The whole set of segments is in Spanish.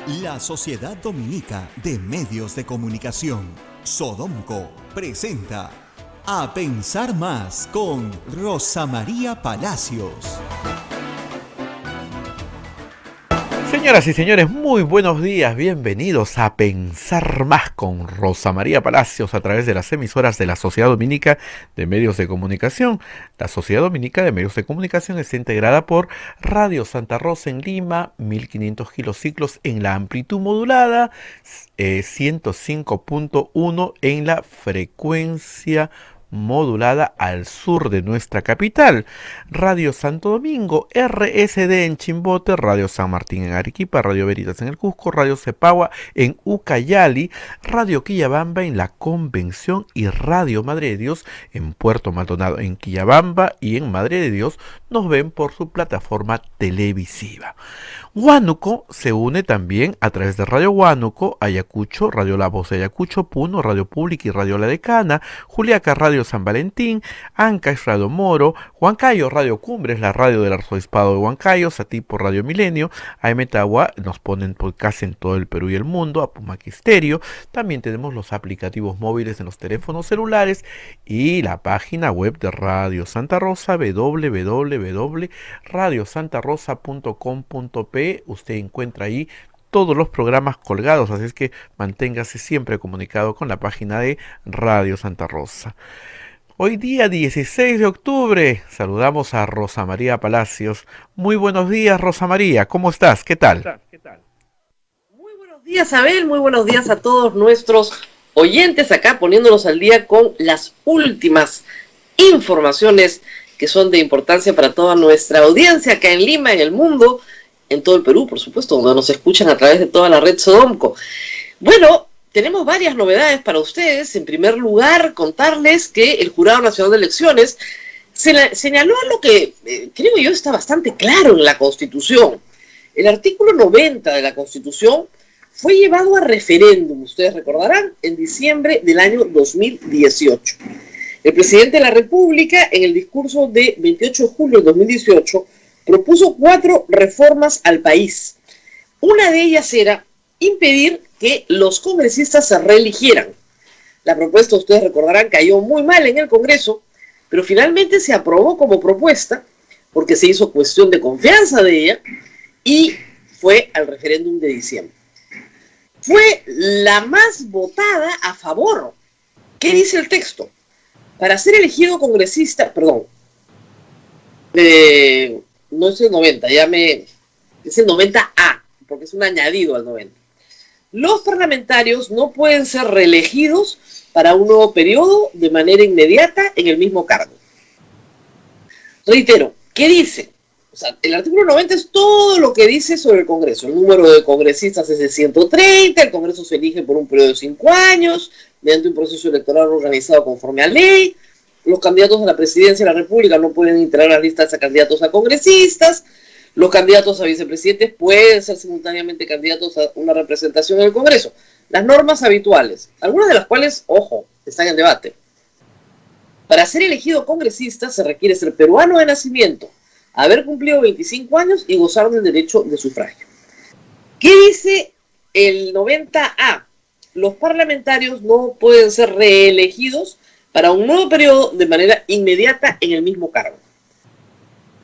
La Sociedad Dominica de Medios de Comunicación, Sodomco, presenta A Pensar Más con Rosa María Palacios. Señoras y señores, muy buenos días, bienvenidos a Pensar Más con Rosa María Palacios a través de las emisoras de la Sociedad Dominica de Medios de Comunicación. La Sociedad Dominica de Medios de Comunicación está integrada por Radio Santa Rosa en Lima, 1500 kilociclos en la amplitud modulada, 105.1 en la frecuencia modulada al sur de nuestra capital, Radio Santo Domingo, RSD en Chimbote, Radio San Martín en Arequipa, Radio Veritas en el Cusco, Radio Cepagua en Ucayali, Radio Quillabamba en La Convención y Radio Madre de Dios en Puerto Maldonado. En Quillabamba y en Madre de Dios nos ven por su plataforma televisiva. Huánuco se une también a través de Radio Huánuco, Ayacucho, Radio La Voz de Ayacucho, Puno, Radio Pública y Radio La Decana, Juliaca, Radio San Valentín, Ancash, Radio Moro, Huancayo, Radio Cumbres, la radio del arzobispado de Huancayo, Satipo, Radio Milenio, AM Tagua, nos ponen casi en todo el Perú y el mundo, Apumaquisterio, también tenemos los aplicativos móviles en los teléfonos celulares y la página web de Radio Santa Rosa, www.radiosantarosa.com.p. Usted encuentra ahí todos los programas colgados, así es que manténgase siempre comunicado con la página de Radio Santa Rosa. Hoy día 16 de octubre saludamos a Rosa María Palacios. Muy buenos días, Rosa María, ¿cómo estás? ¿Qué tal? Muy buenos días, Abel, muy buenos días a todos nuestros oyentes acá poniéndonos al día con las últimas informaciones que son de importancia para toda nuestra audiencia acá en Lima, en el mundo, en todo el Perú, por supuesto, donde nos escuchan a través de toda la red Sodomco. Bueno, tenemos varias novedades para ustedes. En primer lugar, contarles que el Jurado Nacional de Elecciones señaló lo que creo yo está bastante claro en la Constitución. El artículo 90 de la Constitución fue llevado a referéndum, ustedes recordarán, en diciembre del año 2018. El presidente de la República, en el discurso de 28 de julio de 2018, propuso 4 reformas al país. Una de ellas era impedir que los congresistas se reeligieran. La propuesta, ustedes recordarán, cayó muy mal en el Congreso, pero finalmente se aprobó como propuesta porque se hizo cuestión de confianza de ella y fue al referéndum de diciembre. Fue la más votada a favor. ¿Qué dice el texto? Para ser elegido congresista, no es el 90, es el 90A, porque es un añadido al 90. Los parlamentarios no pueden ser reelegidos para un nuevo periodo de manera inmediata en el mismo cargo. Reitero, ¿qué dice? O sea, el artículo 90 es todo lo que dice sobre el Congreso. El número de congresistas es de 130, el Congreso se elige por un periodo de 5 años, mediante un proceso electoral organizado conforme a ley. Los candidatos a la presidencia de la República no pueden integrar las listas de candidatos a congresistas. Los candidatos a vicepresidentes pueden ser simultáneamente candidatos a una representación en el Congreso. Las normas habituales, algunas de las cuales, ojo, están en debate. Para ser elegido congresista se requiere ser peruano de nacimiento, haber cumplido 25 años y gozar del derecho de sufragio. ¿Qué dice el 90A? Los parlamentarios no pueden ser reelegidos para un nuevo periodo de manera inmediata en el mismo cargo.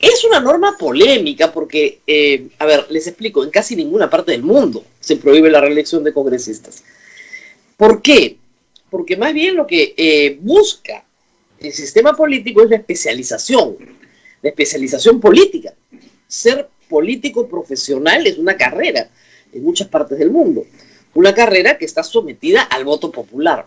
Es una norma polémica porque, les explico, en casi ninguna parte del mundo se prohíbe la reelección de congresistas. ¿Por qué? Porque más bien lo que busca el sistema político es la especialización política. Ser político profesional es una carrera en muchas partes del mundo, una carrera que está sometida al voto popular.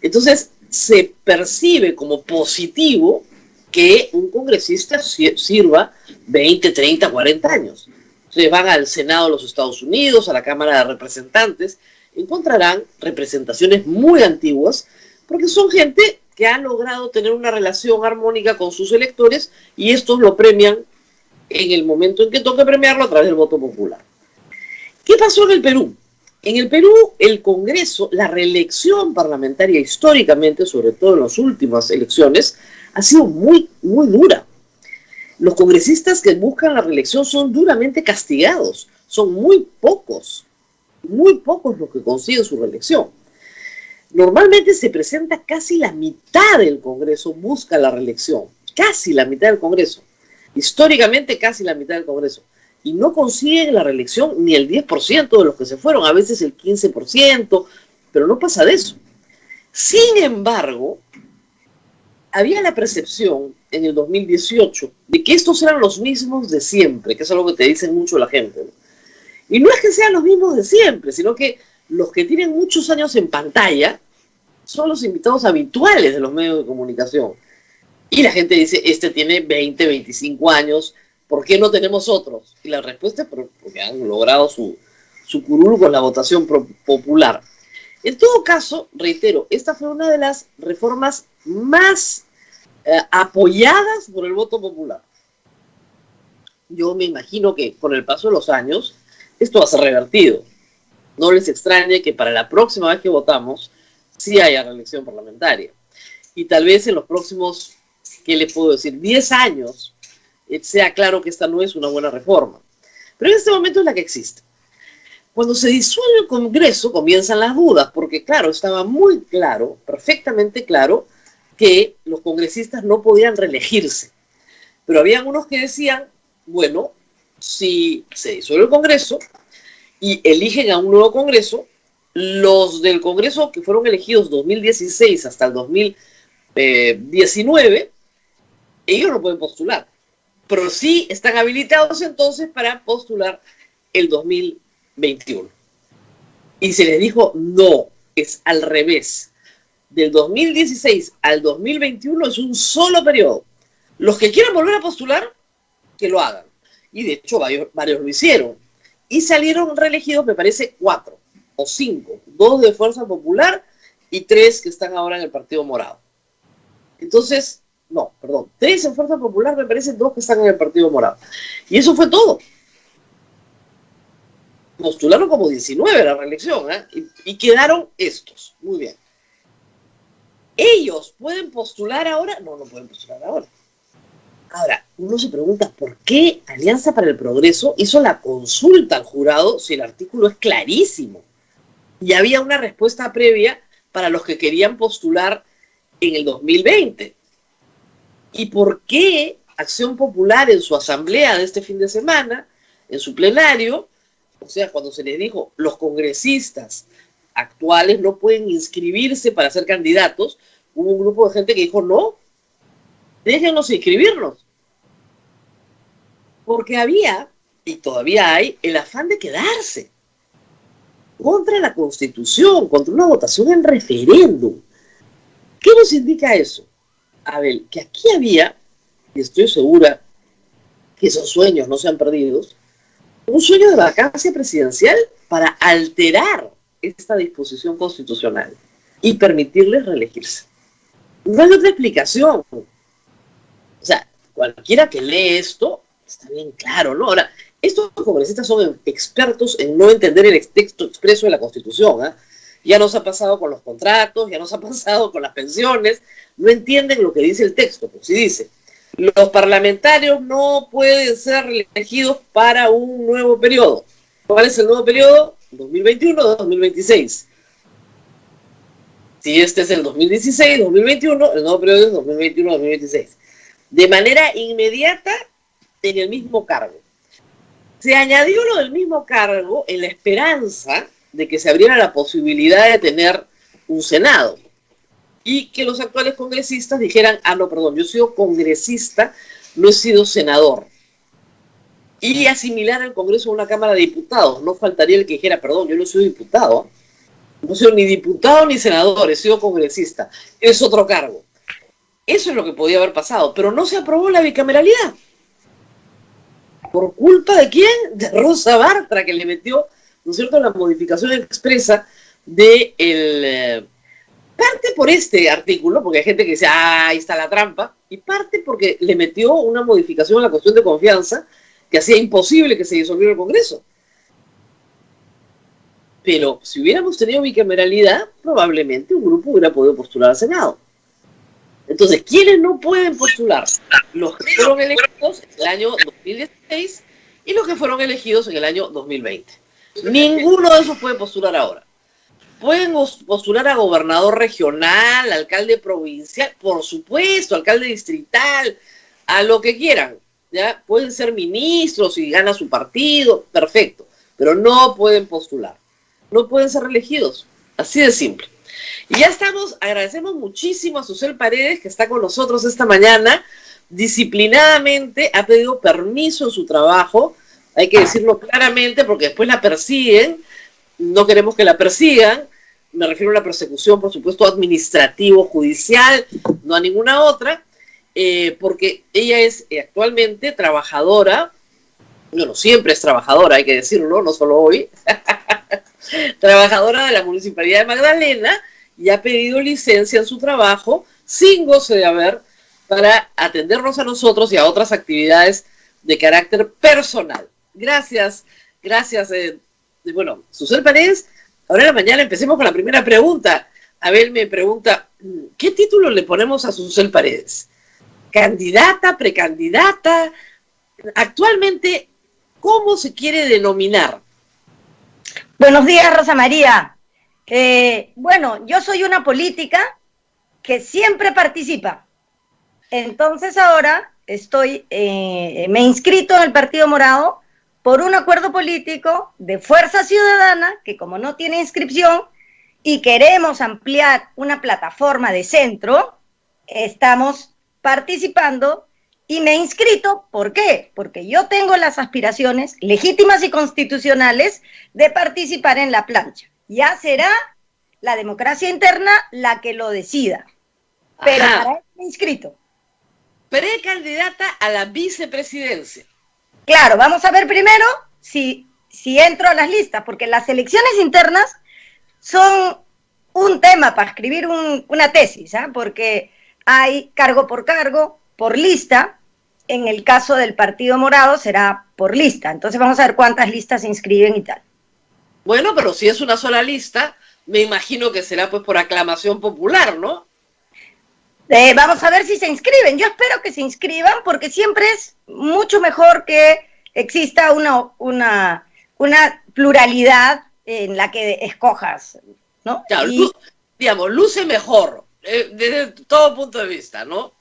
Entonces, se percibe como positivo que un congresista sirva 20, 30, 40 años. Entonces van al Senado de los Estados Unidos, a la Cámara de Representantes, encontrarán representaciones muy antiguas, porque son gente que ha logrado tener una relación armónica con sus electores y estos lo premian en el momento en que toque premiarlo a través del voto popular. ¿Qué pasó en el Perú? En el Perú, el Congreso, la reelección parlamentaria históricamente, sobre todo en las últimas elecciones, ha sido muy, muy dura. Los congresistas que buscan la reelección son duramente castigados, son muy pocos Muy pocos los que consiguen su reelección. Normalmente se presenta casi la mitad del Congreso, busca la reelección. Casi la mitad del Congreso. Históricamente casi la mitad del Congreso. Y no consiguen la reelección ni el 10% de los que se fueron, a veces el 15%, pero no pasa de eso. Sin embargo, había la percepción en el 2018 de que estos eran los mismos de siempre, que es algo que te dicen mucho la gente, ¿no? Y no es que sean los mismos de siempre, sino que los que tienen muchos años en pantalla son los invitados habituales de los medios de comunicación. Y la gente dice, este tiene 20, 25 años, ¿por qué no tenemos otros? Y la respuesta es porque han logrado su curul con la votación popular. En todo caso, reitero, esta fue una de las reformas más apoyadas por el voto popular. Yo me imagino que con el paso de los años, esto va a ser revertido. No les extrañe que para la próxima vez que votamos, sí haya reelección parlamentaria. Y tal vez en los próximos, ¿qué les puedo decir? 10 años, sea claro que esta no es una buena reforma. Pero en este momento es la que existe. Cuando se disuelve el Congreso comienzan las dudas, porque claro, estaba muy claro, perfectamente claro, que los congresistas no podían reelegirse. Pero habían unos que decían, bueno, si se disuelve el Congreso y eligen a un nuevo Congreso, los del Congreso que fueron elegidos 2016 hasta el 2019, ellos no pueden postular. Pero sí están habilitados entonces para postular el 2021. Y se les dijo, no, es al revés. Del 2016 al 2021 es un solo periodo. Los que quieran volver a postular, que lo hagan. Y de hecho varios lo hicieron. Y salieron reelegidos, me parece, 4 o 5. 2 de Fuerza Popular y 3 que están ahora en el Partido Morado. Entonces, 3 en Fuerza Popular, me parece, 2 que están en el Partido Morado. Y eso fue todo. Postularon como 19 a la reelección, ¿eh? Y quedaron estos. Muy bien. ¿Ellos pueden postular ahora? No pueden postular ahora. Ahora, uno se pregunta, ¿por qué Alianza para el Progreso hizo la consulta al jurado si el artículo es clarísimo? Y había una respuesta previa para los que querían postular en el 2020. ¿Y por qué Acción Popular en su asamblea de este fin de semana, en su plenario, o sea, cuando se les dijo, los congresistas actuales no pueden inscribirse para ser candidatos, hubo un grupo de gente que dijo, no, déjenos inscribirnos? Porque había, y todavía hay, el afán de quedarse contra la Constitución, contra una votación en referéndum. ¿Qué nos indica eso? A ver, que aquí había, y estoy segura que esos sueños no se han perdido, un sueño de vacancia presidencial para alterar esta disposición constitucional y permitirles reelegirse. No hay otra explicación. O sea, cualquiera que lee esto, está bien claro, ¿no? Ahora, estos congresistas son expertos en no entender el texto expreso de la Constitución, ¿eh? Ya nos ha pasado con los contratos, ya nos ha pasado con las pensiones, no entienden lo que dice el texto, pues si dice, los parlamentarios no pueden ser reelegidos para un nuevo periodo. ¿Cuál es el nuevo periodo? 2021-2026. Si este es el 2016-2021, el nuevo periodo es 2021-2026. De manera inmediata, en el mismo cargo. Se añadió lo del mismo cargo en la esperanza de que se abriera la posibilidad de tener un Senado y que los actuales congresistas dijeran, no, perdón, yo he sido congresista, no he sido senador. Y asimilar al Congreso a una Cámara de Diputados. No faltaría el que dijera, perdón, yo no soy diputado, no soy ni diputado ni senador, he sido congresista, es otro cargo. Eso es lo que podía haber pasado, pero no se aprobó la bicameralidad. ¿Por culpa de quién? De Rosa Bartra, que le metió, ¿no es cierto?, la modificación expresa de parte por este artículo, porque hay gente que dice, ahí está la trampa, y parte porque le metió una modificación a la cuestión de confianza que hacía imposible que se disolviera el Congreso. Pero si hubiéramos tenido bicameralidad, probablemente un grupo hubiera podido postular al Senado. Entonces, ¿quiénes no pueden postular? Los que fueron elegidos en el año 2016 y los que fueron elegidos en el año 2020. Ninguno de esos puede postular ahora. Pueden postular a gobernador regional, alcalde provincial, por supuesto, alcalde distrital, a lo que quieran. ¿Ya? Pueden ser ministros y gana su partido, perfecto, pero no pueden postular. No pueden ser reelegidos. Así de simple. Y ya estamos, agradecemos muchísimo a Susel Paredes, que está con nosotros esta mañana. Disciplinadamente ha pedido permiso en su trabajo, hay que decirlo claramente, porque después la persiguen. No queremos que la persigan. Me refiero a la persecución, por supuesto, administrativo, judicial, no a ninguna otra, porque ella es actualmente trabajadora, bueno, siempre es trabajadora, hay que decirlo, no solo hoy, trabajadora de la Municipalidad de Magdalena, y ha pedido licencia en su trabajo, sin goce de haber, para atendernos a nosotros y a otras actividades de carácter personal. Gracias, bueno, Susel Paredes. Ahora en la mañana empecemos con la primera pregunta. Abel me pregunta, ¿qué título le ponemos a Susel Paredes? ¿Candidata, precandidata? Actualmente, ¿cómo se quiere denominar? Buenos días, Rosa María. Bueno, yo soy una política que siempre participa. Entonces ahora me he inscrito en el Partido Morado por un acuerdo político de Fuerza Ciudadana, que como no tiene inscripción y queremos ampliar una plataforma de centro, estamos participando y me he inscrito. ¿Por qué? Porque yo tengo las aspiraciones legítimas y constitucionales de participar en la plancha. Ya será la democracia interna la que lo decida. Pero para eso me he inscrito. Precandidata a la vicepresidencia. Claro, vamos a ver primero si entro a las listas, porque las elecciones internas son un tema para escribir una tesis, ¿eh? Porque hay cargo, por lista. En el caso del Partido Morado será por lista. Entonces vamos a ver cuántas listas se inscriben y tal. Bueno, pero si es una sola lista, me imagino que será pues por aclamación popular, ¿no? Vamos a ver si se inscriben. Yo espero que se inscriban, porque siempre es mucho mejor que exista una pluralidad en la que escojas, ¿no? Claro, digamos, luce mejor desde todo punto de vista, ¿no?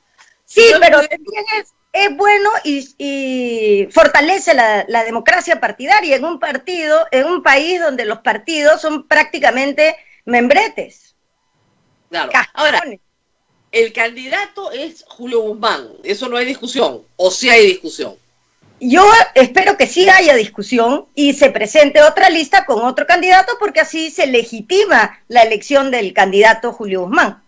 Sí, pero también es bueno y fortalece la democracia partidaria en un país donde los partidos son prácticamente membretes. Claro. Ahora, el candidato es Julio Guzmán, eso no hay discusión, o sí hay discusión. Yo espero que sí haya discusión y se presente otra lista con otro candidato, porque así se legitima la elección del candidato Julio Guzmán.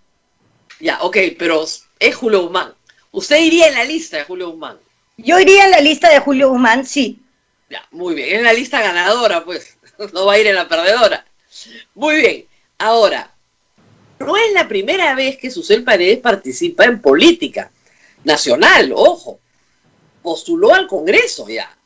Ya, ok, pero es Julio Guzmán. ¿Usted iría en la lista de Julio Guzmán? Yo iría en la lista de Julio Guzmán, sí. Ya, muy bien, en la lista ganadora, pues, no va a ir en la perdedora. Muy bien, ahora, no es la primera vez que Susel Paredes participa en política nacional, ojo. Postuló al Congreso ya.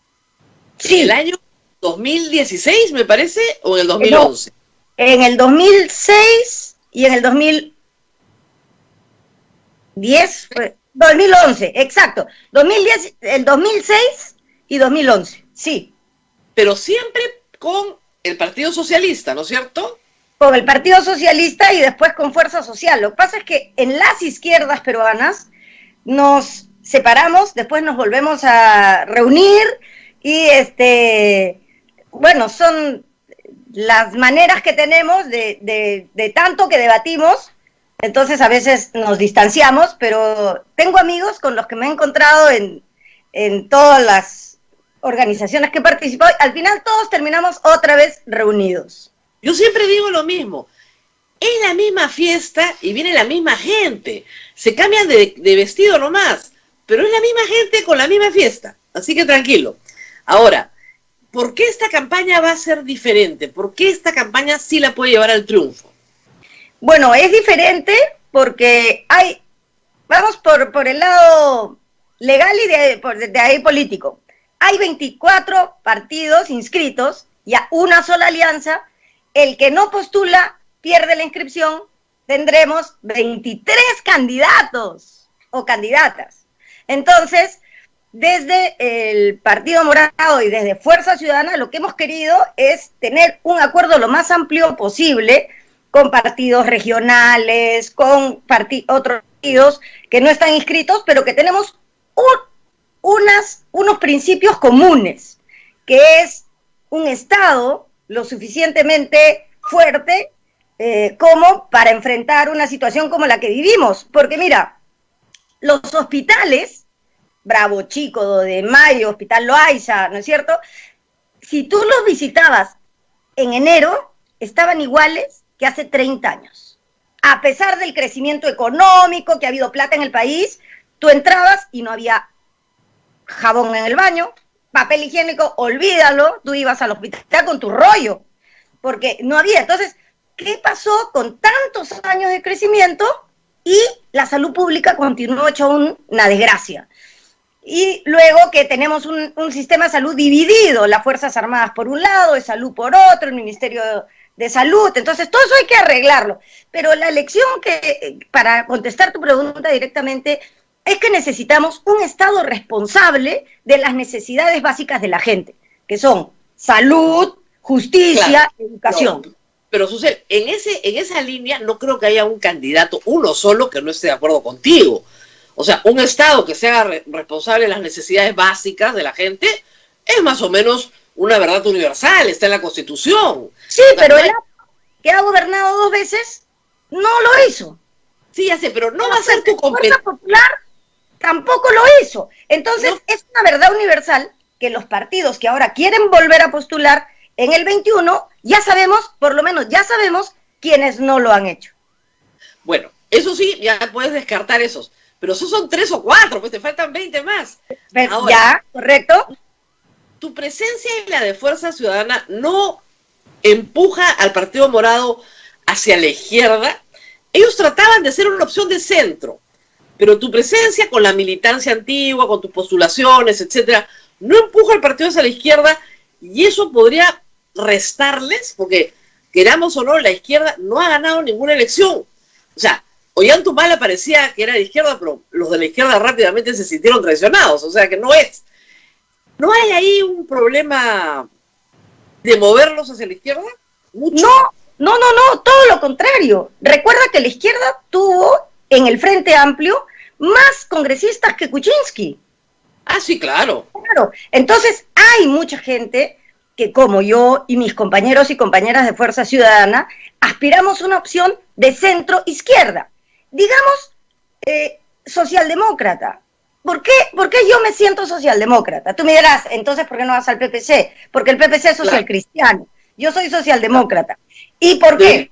Sí. ¿En el año 2016, me parece, o en el 2011? No, en el 2006 y en el 2010, 2011, exacto. 2010, el 2006 y 2011, sí. Pero siempre con el Partido Socialista, ¿no es cierto? Con el Partido Socialista y después con Fuerza Social. Lo que pasa es que en las izquierdas peruanas nos separamos, después nos volvemos a reunir y bueno, son las maneras que tenemos de tanto que debatimos. Entonces a veces nos distanciamos, pero tengo amigos con los que me he encontrado en todas las organizaciones que he participado. Al final todos terminamos otra vez reunidos. Yo siempre digo lo mismo, es la misma fiesta y viene la misma gente, se cambian de vestido nomás, pero es la misma gente con la misma fiesta, así que tranquilo. Ahora, ¿por qué esta campaña va a ser diferente? ¿Por qué esta campaña sí la puede llevar al triunfo? Bueno, es diferente porque vamos por el lado legal y de ahí político. Hay 24 partidos inscritos y a una sola alianza. El que no postula pierde la inscripción. Tendremos 23 candidatos o candidatas. Entonces, desde el Partido Morado y desde Fuerza Ciudadana lo que hemos querido es tener un acuerdo lo más amplio posible con partidos regionales, con otros partidos que no están inscritos, pero que tenemos unos principios comunes, que es un Estado lo suficientemente fuerte como para enfrentar una situación como la que vivimos. Porque mira, los hospitales, Bravo Chico, 2 de Mayo, Hospital Loaiza, ¿no es cierto? Si tú los visitabas en enero, estaban iguales que hace 30 años. A pesar del crecimiento económico, que ha habido plata en el país, tú entrabas y no había jabón en el baño, papel higiénico, olvídalo, tú ibas al hospital con tu rollo, porque no había. Entonces, ¿qué pasó con tantos años de crecimiento? Y la salud pública continuó hecho una desgracia. Y luego que tenemos un sistema de salud dividido, las Fuerzas Armadas por un lado, de salud por otro, el Ministerio de Salud, entonces todo eso hay que arreglarlo. Pero la lección para contestar tu pregunta directamente, es que necesitamos un Estado responsable de las necesidades básicas de la gente, que son salud, justicia, educación. No, pero Susel, en esa línea no creo que haya un candidato, uno solo, que no esté de acuerdo contigo. O sea, un Estado que sea responsable de las necesidades básicas de la gente es más o menos una verdad universal, está en la Constitución. Sí, pero él, que ha gobernado 2 veces, no lo hizo. Sí, ya sé, pero no va a ser tu competencia. Fuerza Popular tampoco lo hizo. Entonces, no. Es una verdad universal que los partidos que ahora quieren volver a postular en el 21, ya sabemos, por lo menos ya sabemos quiénes no lo han hecho. Bueno, eso sí, ya puedes descartar esos. Pero esos son 3 o 4, pues te faltan 20 más. Ahora, ya, correcto. Tu presencia y la de Fuerza Ciudadana no empuja al Partido Morado hacia la izquierda. Ellos trataban de ser una opción de centro, pero tu presencia con la militancia antigua, con tus postulaciones, etcétera, no empuja al partido hacia la izquierda, y eso podría restarles, porque queramos o no, la izquierda no ha ganado ninguna elección. O sea, Ollantaytamala parecía que era de izquierda, pero los de la izquierda rápidamente se sintieron traicionados, o sea que no es. ¿No hay ahí un problema de moverlos hacia la izquierda? ¿Mucho? No, todo lo contrario. Recuerda que la izquierda tuvo en el Frente Amplio más congresistas que Kuczynski. Ah, sí, claro. Claro, entonces hay mucha gente que, como yo y mis compañeros y compañeras de Fuerza Ciudadana, aspiramos a una opción de centro-izquierda. Digamos, socialdemócrata. ¿Por qué yo me siento socialdemócrata? Tú me dirás, entonces, ¿por qué no vas al PPC? Porque el PPC es socialcristiano. Yo soy socialdemócrata. ¿Y por qué?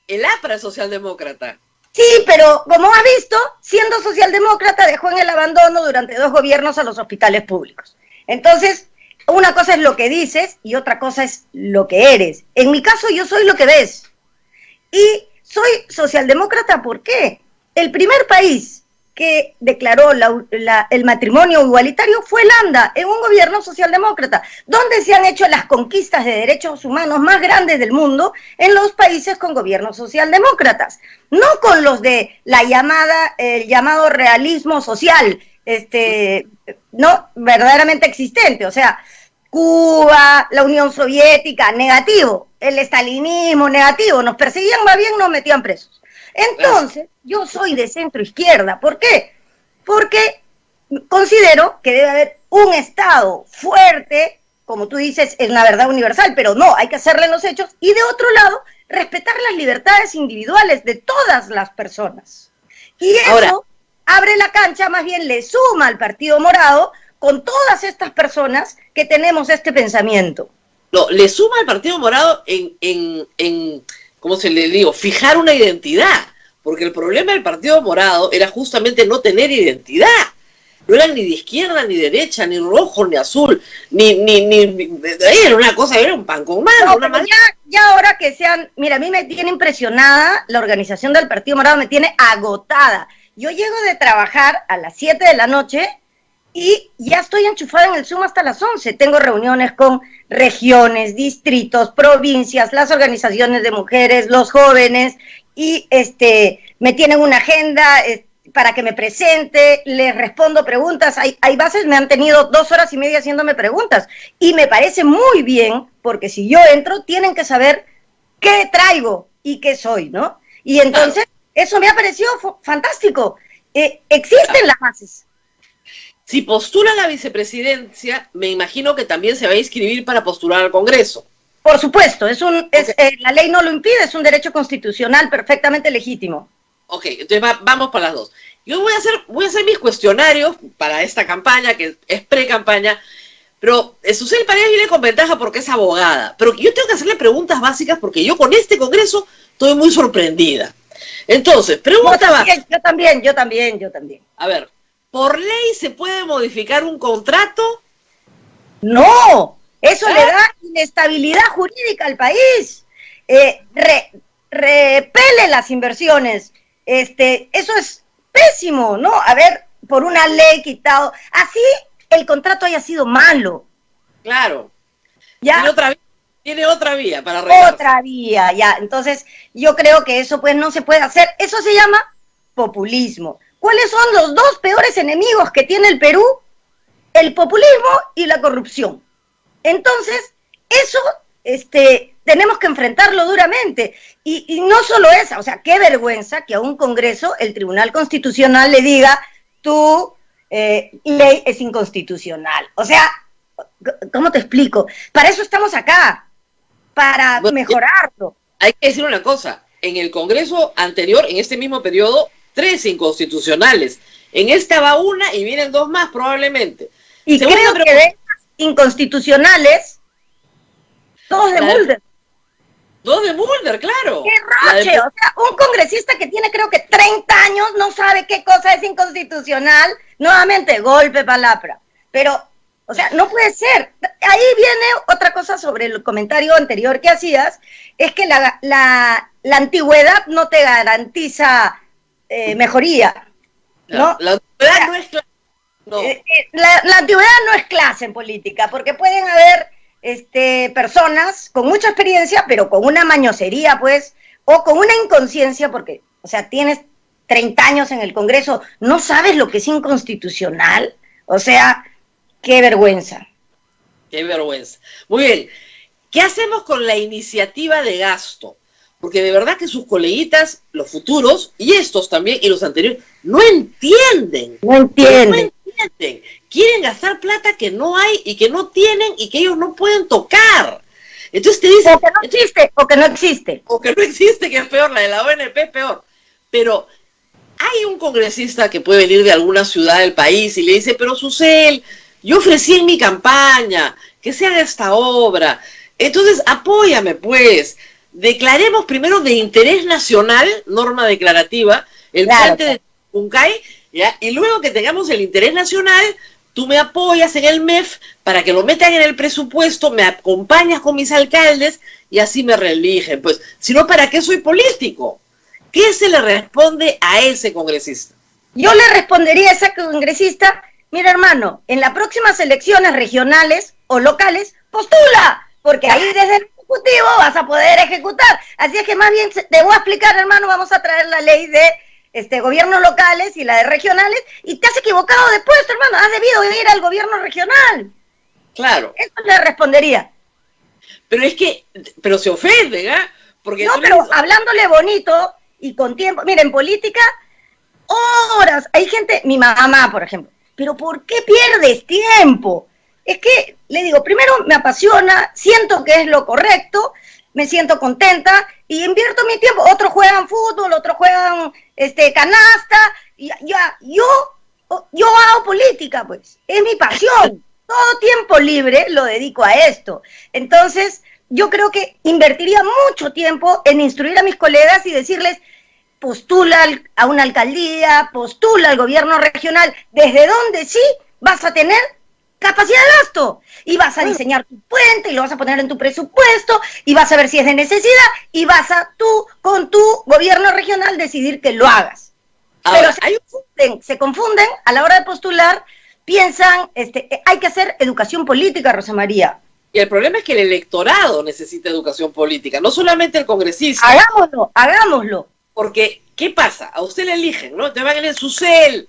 El APRA es socialdemócrata. Sí, pero como has visto, siendo socialdemócrata dejó en el abandono durante 2 gobiernos a los hospitales públicos. Entonces, una cosa es lo que dices y otra cosa es lo que eres. En mi caso, yo soy lo que ves. Y soy socialdemócrata, ¿por qué? El primer país que declaró el matrimonio igualitario fue Holanda, en un gobierno socialdemócrata, donde se han hecho las conquistas de derechos humanos más grandes del mundo en los países con gobiernos socialdemócratas, no con los de el llamado realismo social, no verdaderamente existente, o sea, Cuba, la Unión Soviética, negativo, el estalinismo, negativo, nos perseguían, más bien nos metían presos. Entonces, yo soy de centro izquierda. ¿Por qué? Porque considero que debe haber un Estado fuerte, como tú dices, es una verdad universal, pero no, hay que hacerle en los hechos, y de otro lado, respetar las libertades individuales de todas las personas. Y eso abre la cancha, más bien le suma al Partido Morado con todas estas personas que tenemos este pensamiento. No, le suma al Partido Morado en ¿cómo se le digo? Fijar una identidad, porque el problema del Partido Morado era justamente no tener identidad. No eran ni de izquierda, ni derecha, ni rojo, ni azul, era una cosa, era un pan con mano. No, ya ahora que sean, mira, a mí me tiene impresionada la organización del Partido Morado, me tiene agotada. Yo llego de trabajar a las 7 de la noche y ya estoy enchufada en el Zoom hasta las 11. Tengo reuniones con regiones, distritos, provincias, las organizaciones de mujeres, los jóvenes, y me tienen una agenda para que me presente, les respondo preguntas. Hay bases, me han tenido 2 horas y media haciéndome preguntas. Y me parece muy bien, porque si yo entro, tienen que saber qué traigo y qué soy, ¿no? Y entonces, eso me ha parecido fantástico. Existen las bases. Si postula la vicepresidencia, me imagino que también se va a inscribir para postular al Congreso. Por supuesto, la ley no lo impide, es un derecho constitucional perfectamente legítimo. Ok, entonces vamos para las dos. Yo voy a hacer mis cuestionarios para esta campaña, que es pre-campaña, pero Susel Paredes viene con ventaja porque es abogada, pero yo tengo que hacerle preguntas básicas porque yo con este Congreso estoy muy sorprendida. Entonces, pregunta básica. Yo también. A ver, ¿por ley se puede modificar un contrato? No, eso le da inestabilidad jurídica al país. Repele las inversiones. Eso es pésimo, ¿no? A ver, por una ley quitado. Así el contrato haya sido malo. Claro. ¿Ya? Tiene otra vía para arreglar. Otra vía, ya. Entonces, yo creo que eso pues no se puede hacer. Eso se llama populismo. ¿Cuáles son los 2 peores enemigos que tiene el Perú? El populismo y la corrupción. Entonces, eso tenemos que enfrentarlo duramente. Y no solo eso, o sea, qué vergüenza que a un Congreso el Tribunal Constitucional le diga, tu ley es inconstitucional. O sea, ¿cómo te explico? Para eso estamos acá, para mejorarlo. Hay que decir una cosa, en el Congreso anterior, en este mismo periodo, 3 inconstitucionales. En esta va una y vienen 2 más probablemente. Y creo que de esas inconstitucionales, 2 de Mulder. 2 de Mulder, claro. ¡Qué roche! O sea, un congresista que tiene creo que 30 años no sabe qué cosa es inconstitucional. Nuevamente, golpe palabra. Pero, o sea, no puede ser. Ahí viene otra cosa sobre el comentario anterior que hacías, es que la antigüedad no te garantiza mejoría, ¿no? La antigüedad no es clase. No. La antigüedad no es clase en política, porque pueden haber personas con mucha experiencia, pero con una mañosería, pues, o con una inconsciencia, porque, o sea, tienes 30 años en el Congreso, ¿no sabes lo que es inconstitucional? O sea, qué vergüenza. Qué vergüenza. Muy bien, ¿qué hacemos con la iniciativa de gasto? Porque de verdad que sus coleguitas, los futuros, y estos también, y los anteriores, no entienden. No entienden. Quieren gastar plata que no hay y que no tienen y que ellos no pueden tocar. Entonces te dicen... O que no existe, o que no existe. O que no existe, que es peor, la de la ONP es peor. Pero hay un congresista que puede venir de alguna ciudad del país y le dice, pero Susel, yo ofrecí en mi campaña que se haga esta obra. Entonces apóyame pues. Declaremos primero de interés nacional, norma declarativa, el puente de Puncay, ¿ya? Y luego que tengamos el interés nacional, tú me apoyas en el MEF para que lo metan en el presupuesto, me acompañas con mis alcaldes y así me reeligen. Pues, si no, ¿para qué soy político? ¿Qué se le responde a ese congresista? Yo le respondería a ese congresista, mira hermano, en las próximas elecciones regionales o locales, postula, porque ahí desde el Ejecutivo vas a poder ejecutar. Así es que más bien te voy a explicar, hermano, vamos a traer la ley de gobiernos locales y la de regionales, y te has equivocado de puesto, hermano, has debido ir al gobierno regional. Claro. Eso le respondería. Pero se ofenden, ¿ah? Porque no, pero hablándole bonito y con tiempo. Mira, en política, horas. Hay gente, mi mamá, por ejemplo, pero ¿por qué pierdes tiempo? Es que, le digo, primero me apasiona, siento que es lo correcto, me siento contenta y invierto mi tiempo. Otros juegan fútbol, otros juegan canasta. Y yo hago política, pues. Es mi pasión. Todo tiempo libre lo dedico a esto. Entonces, yo creo que invertiría mucho tiempo en instruir a mis colegas y decirles, postula a una alcaldía, postula al gobierno regional, desde donde sí vas a tener capacidad de gasto, y vas a diseñar tu puente, y lo vas a poner en tu presupuesto, y vas a ver si es de necesidad, y vas a tú, con tu gobierno regional, decidir que lo hagas. Ahora, pero se confunden a la hora de postular, piensan, hay que hacer educación política, Rosa María. Y el problema es que el electorado necesita educación política, no solamente el congresista. Hagámoslo. Porque ¿qué pasa? A usted le eligen, ¿no? Te van a elegir Susel,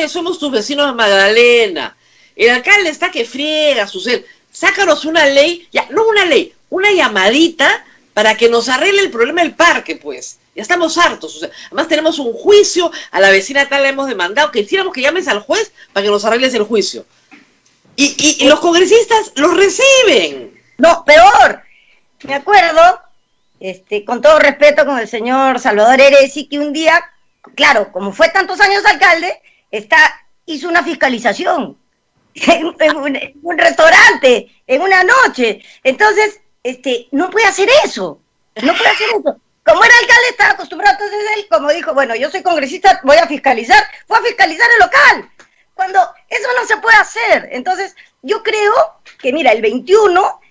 somos tus vecinos de Magdalena. El alcalde está que friega, Susel. Sácanos una ley, ya, no una ley, una llamadita para que nos arregle el problema del parque, pues. Ya estamos hartos. O sea, además tenemos un juicio, a la vecina tal le hemos demandado, que quisiéramos que llames al juez para que nos arregles el juicio. Y los congresistas los reciben. No, peor. Me acuerdo, con todo respeto con el señor Salvador Eresi, que un día, claro, como fue tantos años alcalde, hizo una fiscalización en un restaurante, en una noche. Entonces, no puede hacer eso. No puede hacer eso. Como era alcalde, estaba acostumbrado, entonces él, como dijo, bueno, yo soy congresista, voy a fiscalizar. Fue a fiscalizar el local. Cuando eso no se puede hacer. Entonces, yo creo que, mira, el 21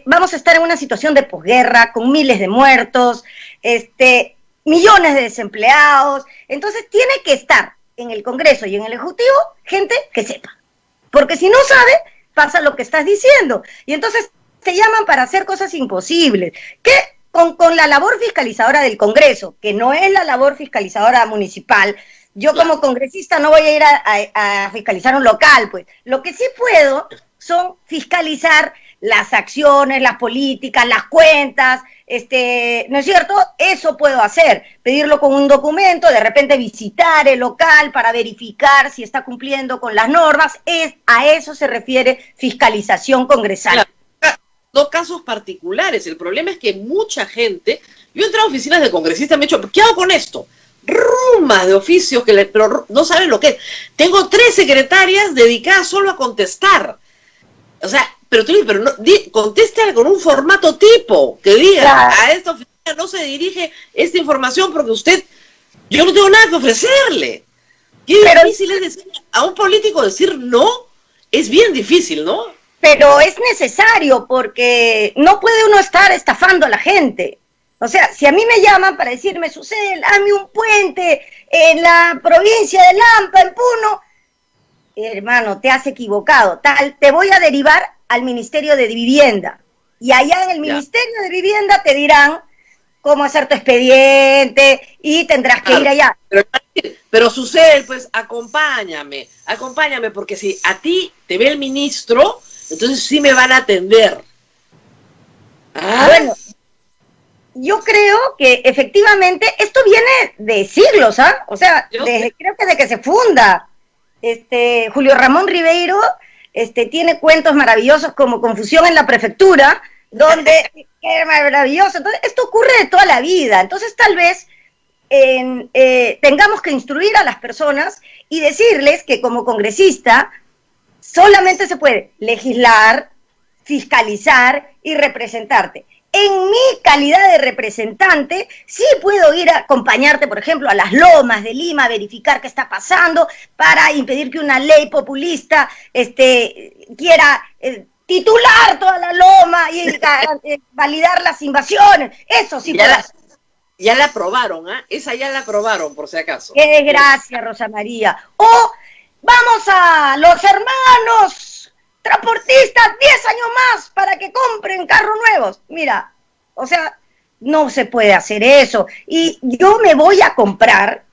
vamos a estar en una situación de posguerra, con miles de muertos, millones de desempleados. Entonces, tiene que estar en el Congreso y en el Ejecutivo gente que sepa. Porque si no sabe, pasa lo que estás diciendo. Y entonces te llaman para hacer cosas imposibles. Que con la labor fiscalizadora del Congreso, que no es la labor fiscalizadora municipal, yo como congresista no voy a ir a fiscalizar un local, pues. Lo que sí puedo son fiscalizar las acciones, las políticas, las cuentas, ¿no es cierto? Eso puedo hacer, pedirlo con un documento, de repente visitar el local para verificar si está cumpliendo con las normas. A eso se refiere fiscalización congresal. Claro. No casos particulares, el problema es que mucha gente, yo he entrado a oficinas de congresistas, me he dicho, ¿qué hago con esto? Rumas de oficios pero no saben lo que es. Tengo 3 secretarias dedicadas solo a contestar. O sea, pero no, contéstale con un formato tipo, que diga, claro, a esta oficina no se dirige esta información porque yo no tengo nada que ofrecerle. Qué difícil es decir, a un político decir no, es bien difícil, ¿no? Pero es necesario porque no puede uno estar estafando a la gente. O sea, si a mí me llaman para decirme, Susel, hazme un puente en la provincia de Lampa, en Puno, hermano, te has equivocado. Te voy a derivar al Ministerio de Vivienda. Y allá en el Ministerio de Vivienda te dirán cómo hacer tu expediente y tendrás que ir allá. Pero Susel, pues acompáñame, porque si a ti te ve el ministro, entonces sí me van a atender. Bueno, yo creo que efectivamente esto viene de siglos, ¿ah? O sea, creo que desde que se funda. Julio Ramón Ribeiro tiene cuentos maravillosos como Confusión en la Prefectura, donde es maravilloso. Entonces, esto ocurre de toda la vida. Entonces, tal vez tengamos que instruir a las personas y decirles que como congresista solamente se puede legislar, fiscalizar y representarte. En mi calidad de representante, sí puedo ir a acompañarte, por ejemplo, a las lomas de Lima, a verificar qué está pasando para impedir que una ley populista quiera titular toda la loma y validar las invasiones. Eso sí puedo hacer. Ya la aprobaron, ¿ah? Esa ya la aprobaron, por si acaso. Qué desgracia, Rosa María. O vamos a los hermanos transportistas 10 años más para que compren carros nuevos. Mira, o sea, no se puede hacer eso. Y yo me voy a comprar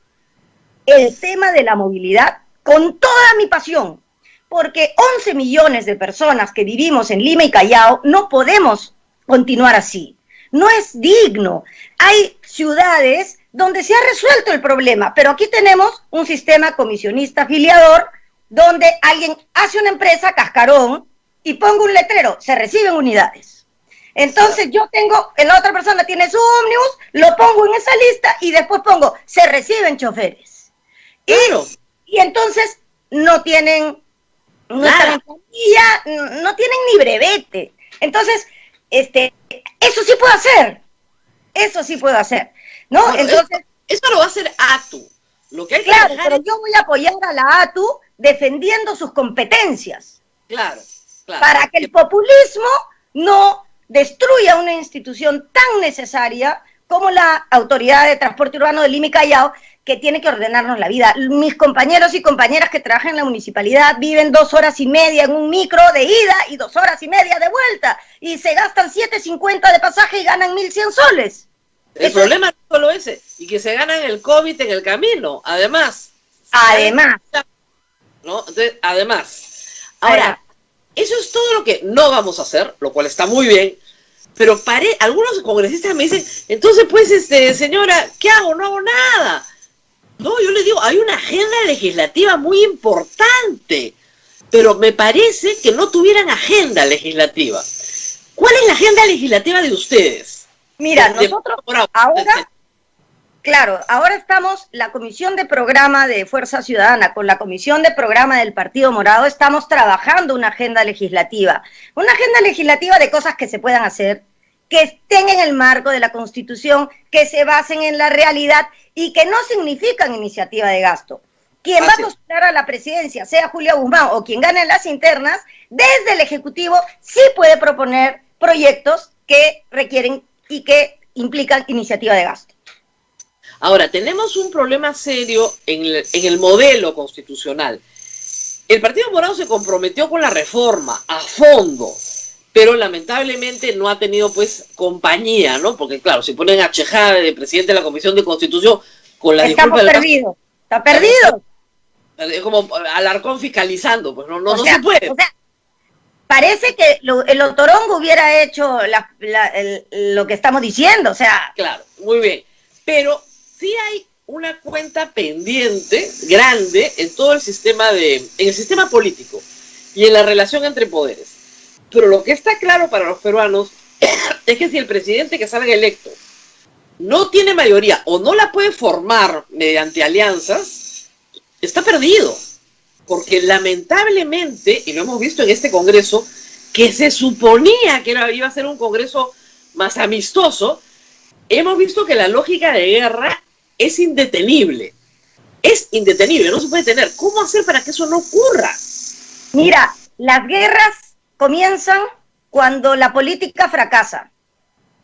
el tema de la movilidad con toda mi pasión, porque 11 millones de personas que vivimos en Lima y Callao no podemos continuar así. No es digno. Hay ciudades donde se ha resuelto el problema, pero aquí tenemos un sistema comisionista afiliador donde alguien hace una empresa, cascarón, y pongo un letrero, se reciben unidades. Entonces yo la otra persona tiene su ómnibus, lo pongo en esa lista y después pongo, se reciben choferes. Claro. Y entonces no tienen, no están en planilla, no tienen ni brevete. Entonces, eso sí puedo hacer, ¿no? Bueno, entonces, eso lo va a hacer ATU. Lo que hay que claro, pero yo voy a apoyar a la ATU defendiendo sus competencias. Claro. Para que el populismo no destruya una institución tan necesaria como la Autoridad de Transporte Urbano de Lima y Callao, que tiene que ordenarnos la vida. Mis compañeros y compañeras que trabajan en la municipalidad viven 2 horas y media en un micro de ida y 2 horas y media de vuelta, y se gastan 7.50 de pasaje y ganan 1.100 soles. El problema no es solo ese, y que se ganan el COVID en el camino, además. ¿No? Entonces, ahora, eso es todo lo que no vamos a hacer, lo cual está muy bien, pero algunos congresistas me dicen, entonces pues, señora, ¿qué hago? No hago nada. No, yo les digo, hay una agenda legislativa muy importante, pero me parece que no tuvieran agenda legislativa. ¿Cuál es la agenda legislativa de ustedes? Mira, nosotros ahora, claro, ahora estamos, la Comisión de Programa de Fuerza Ciudadana con la Comisión de Programa del Partido Morado, estamos trabajando una agenda legislativa de cosas que se puedan hacer, que estén en el marco de la Constitución, que se basen en la realidad y que no significan iniciativa de gasto. Quien va a postular a la presidencia, sea Julia Guzmán o quien gane en las internas, desde el Ejecutivo sí puede proponer proyectos que requieren y que implican iniciativa de gasto. Ahora, tenemos un problema serio en el modelo constitucional. El Partido Morado se comprometió con la reforma a fondo, pero lamentablemente no ha tenido pues compañía, ¿no? Porque claro, si ponen a Chejade de presidente de la Comisión de Constitución con la disculpa... Está perdido. Es como Alarcón fiscalizando, pues no se puede. O sea, parece que el Otorongo hubiera hecho lo que estamos diciendo, o sea... Claro, muy bien. Pero sí hay una cuenta pendiente grande en todo el sistema en el sistema político y en la relación entre poderes. Pero lo que está claro para los peruanos es que si el presidente que salga electo no tiene mayoría o no la puede formar mediante alianzas, está perdido. Porque lamentablemente, y lo hemos visto en este Congreso, que se suponía que iba a ser un Congreso más amistoso, hemos visto que la lógica de guerra es indetenible. Es indetenible, no se puede tener. ¿Cómo hacer para que eso no ocurra? Mira, las guerras comienzan cuando la política fracasa.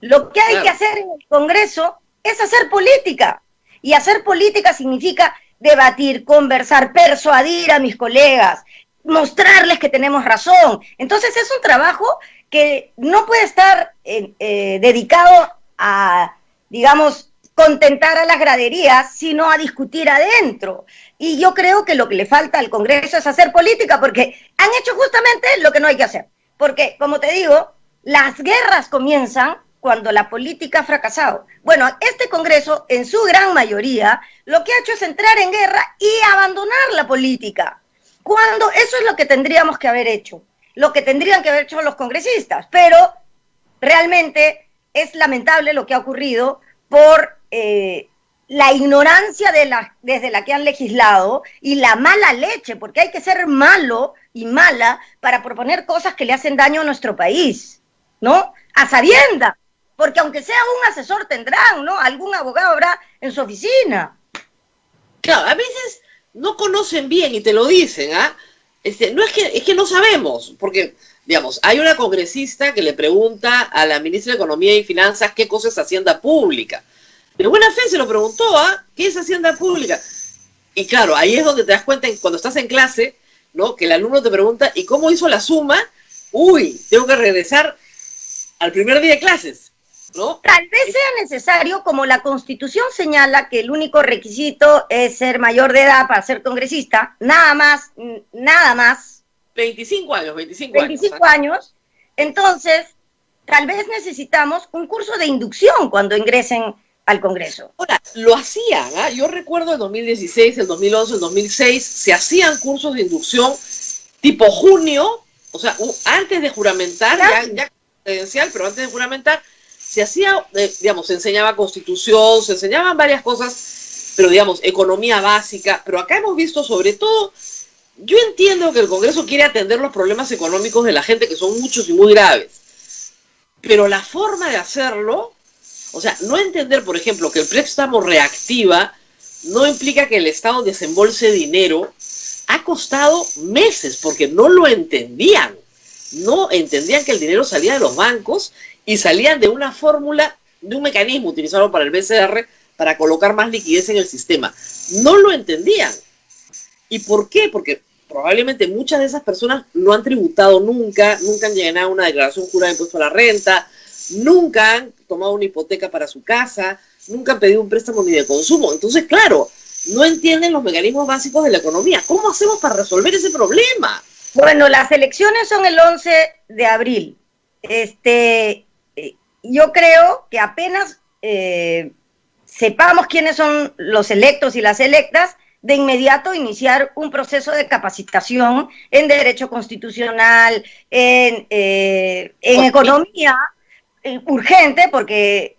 Lo que hay que hacer en el Congreso es hacer política. Y hacer política significa debatir, conversar, persuadir a mis colegas, mostrarles que tenemos razón. Entonces es un trabajo que no puede estar dedicado a, digamos, contentar a las graderías, sino a discutir adentro. Y yo creo que lo que le falta al Congreso es hacer política, porque han hecho justamente lo que no hay que hacer. Porque, como te digo, las guerras comienzan cuando la política ha fracasado. Bueno, este Congreso, en su gran mayoría, lo que ha hecho es entrar en guerra y abandonar la política. Cuando eso es lo que tendríamos que haber hecho, lo que tendrían que haber hecho los congresistas, pero realmente es lamentable lo que ha ocurrido por la ignorancia desde la que han legislado y la mala leche, porque hay que ser malo y mala para proponer cosas que le hacen daño a nuestro país, ¿no? A sabiendas, porque aunque sea un asesor tendrán, ¿no? Algún abogado habrá en su oficina. Claro, a veces no conocen bien y te lo dicen, ¿ah? No es que no sabemos, porque, digamos, hay una congresista que le pregunta a la ministra de Economía y Finanzas qué cosa es Hacienda Pública. De buena fe se lo preguntó, ¿ah? ¿Qué es Hacienda Pública? Y claro, ahí es donde te das cuenta, cuando estás en clase, ¿no? Que el alumno te pregunta, ¿y cómo hizo la suma? Uy, tengo que regresar al primer día de clases, ¿no? Tal vez sea necesario, como la Constitución señala que el único requisito es ser mayor de edad para ser congresista, nada más. 25 años. 25 años. Entonces, tal vez necesitamos un curso de inducción cuando ingresen al Congreso. Ahora, lo hacían, ¿ah? Yo recuerdo el 2016, el 2011, el 2006, se hacían cursos de inducción tipo junio, o sea, antes de juramentar, ya credencial, pero antes de juramentar, se hacía, digamos, se enseñaba Constitución, se enseñaban varias cosas, pero digamos, economía básica, pero acá hemos visto sobre todo, yo entiendo que el Congreso quiere atender los problemas económicos de la gente, que son muchos y muy graves, pero la forma de hacerlo, o sea, no entender, por ejemplo, que el préstamo reactiva no implica que el Estado desembolse dinero, ha costado meses, porque no lo entendían. No entendían que el dinero salía de los bancos y salían de una fórmula, de un mecanismo utilizado para el BCR para colocar más liquidez en el sistema. No lo entendían. ¿Y por qué? Porque probablemente muchas de esas personas no han tributado nunca han llenado una declaración jurada de impuesto a la renta, nunca han tomado una hipoteca para su casa, nunca han pedido un préstamo ni de consumo. Entonces, claro, no entienden los mecanismos básicos de la economía. ¿Cómo hacemos para resolver ese problema? Bueno, las elecciones son el 11 de abril. Yo creo que apenas sepamos quiénes son los electos y las electas, de inmediato iniciar un proceso de capacitación en derecho constitucional, en economía, urgente, porque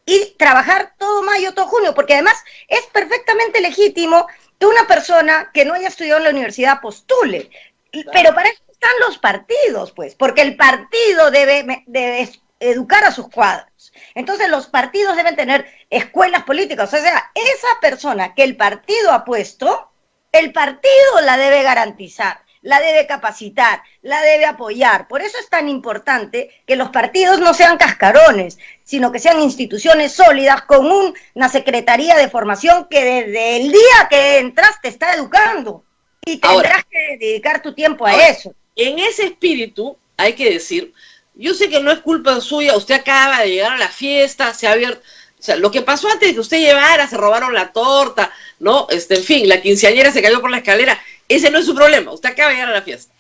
y trabajar todo mayo, todo junio, porque además es perfectamente legítimo que una persona que no haya estudiado en la universidad postule, claro. Pero para eso están los partidos, pues, porque el partido debe educar a sus cuadros. Entonces los partidos deben tener escuelas políticas, o sea, esa persona que el partido ha puesto, el partido la debe garantizar, la debe capacitar, la debe apoyar. Por eso es tan importante que los partidos no sean cascarones, sino que sean instituciones sólidas con una secretaría de formación que desde el día que entras te está educando y tendrás que dedicar tu tiempo a eso. En ese espíritu hay que decir, yo sé que no es culpa suya, usted acaba de llegar a la fiesta, se ha abierto, o sea, lo que pasó antes de que usted llegara, se robaron la torta, ¿no? En fin, la quinceañera se cayó por la escalera, ese no es su problema, usted acaba de llegar a la fiesta.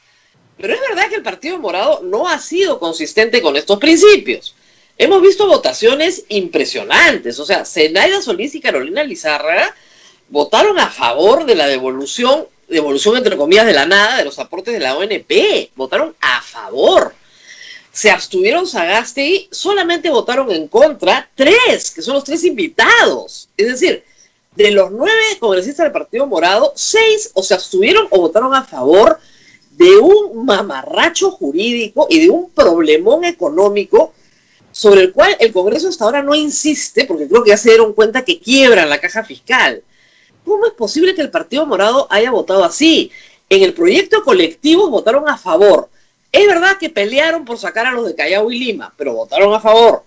Pero es verdad que el Partido Morado no ha sido consistente con estos principios. Hemos visto votaciones impresionantes, o sea, Zenaida Solís y Carolina Lizárraga votaron a favor de la devolución entre comillas de la nada de los aportes de la ONP, votaron a favor. Se abstuvieron Sagasti, solamente votaron en contra 3, que son los 3 invitados. Es decir, de los 9 congresistas del Partido Morado, 6 o se abstuvieron o votaron a favor de un mamarracho jurídico y de un problemón económico sobre el cual el Congreso hasta ahora no insiste, porque creo que ya se dieron cuenta que quiebran la caja fiscal. ¿Cómo es posible que el Partido Morado haya votado así? En el proyecto colectivo votaron a favor. Es verdad que pelearon por sacar a los de Callao y Lima, pero votaron a favor.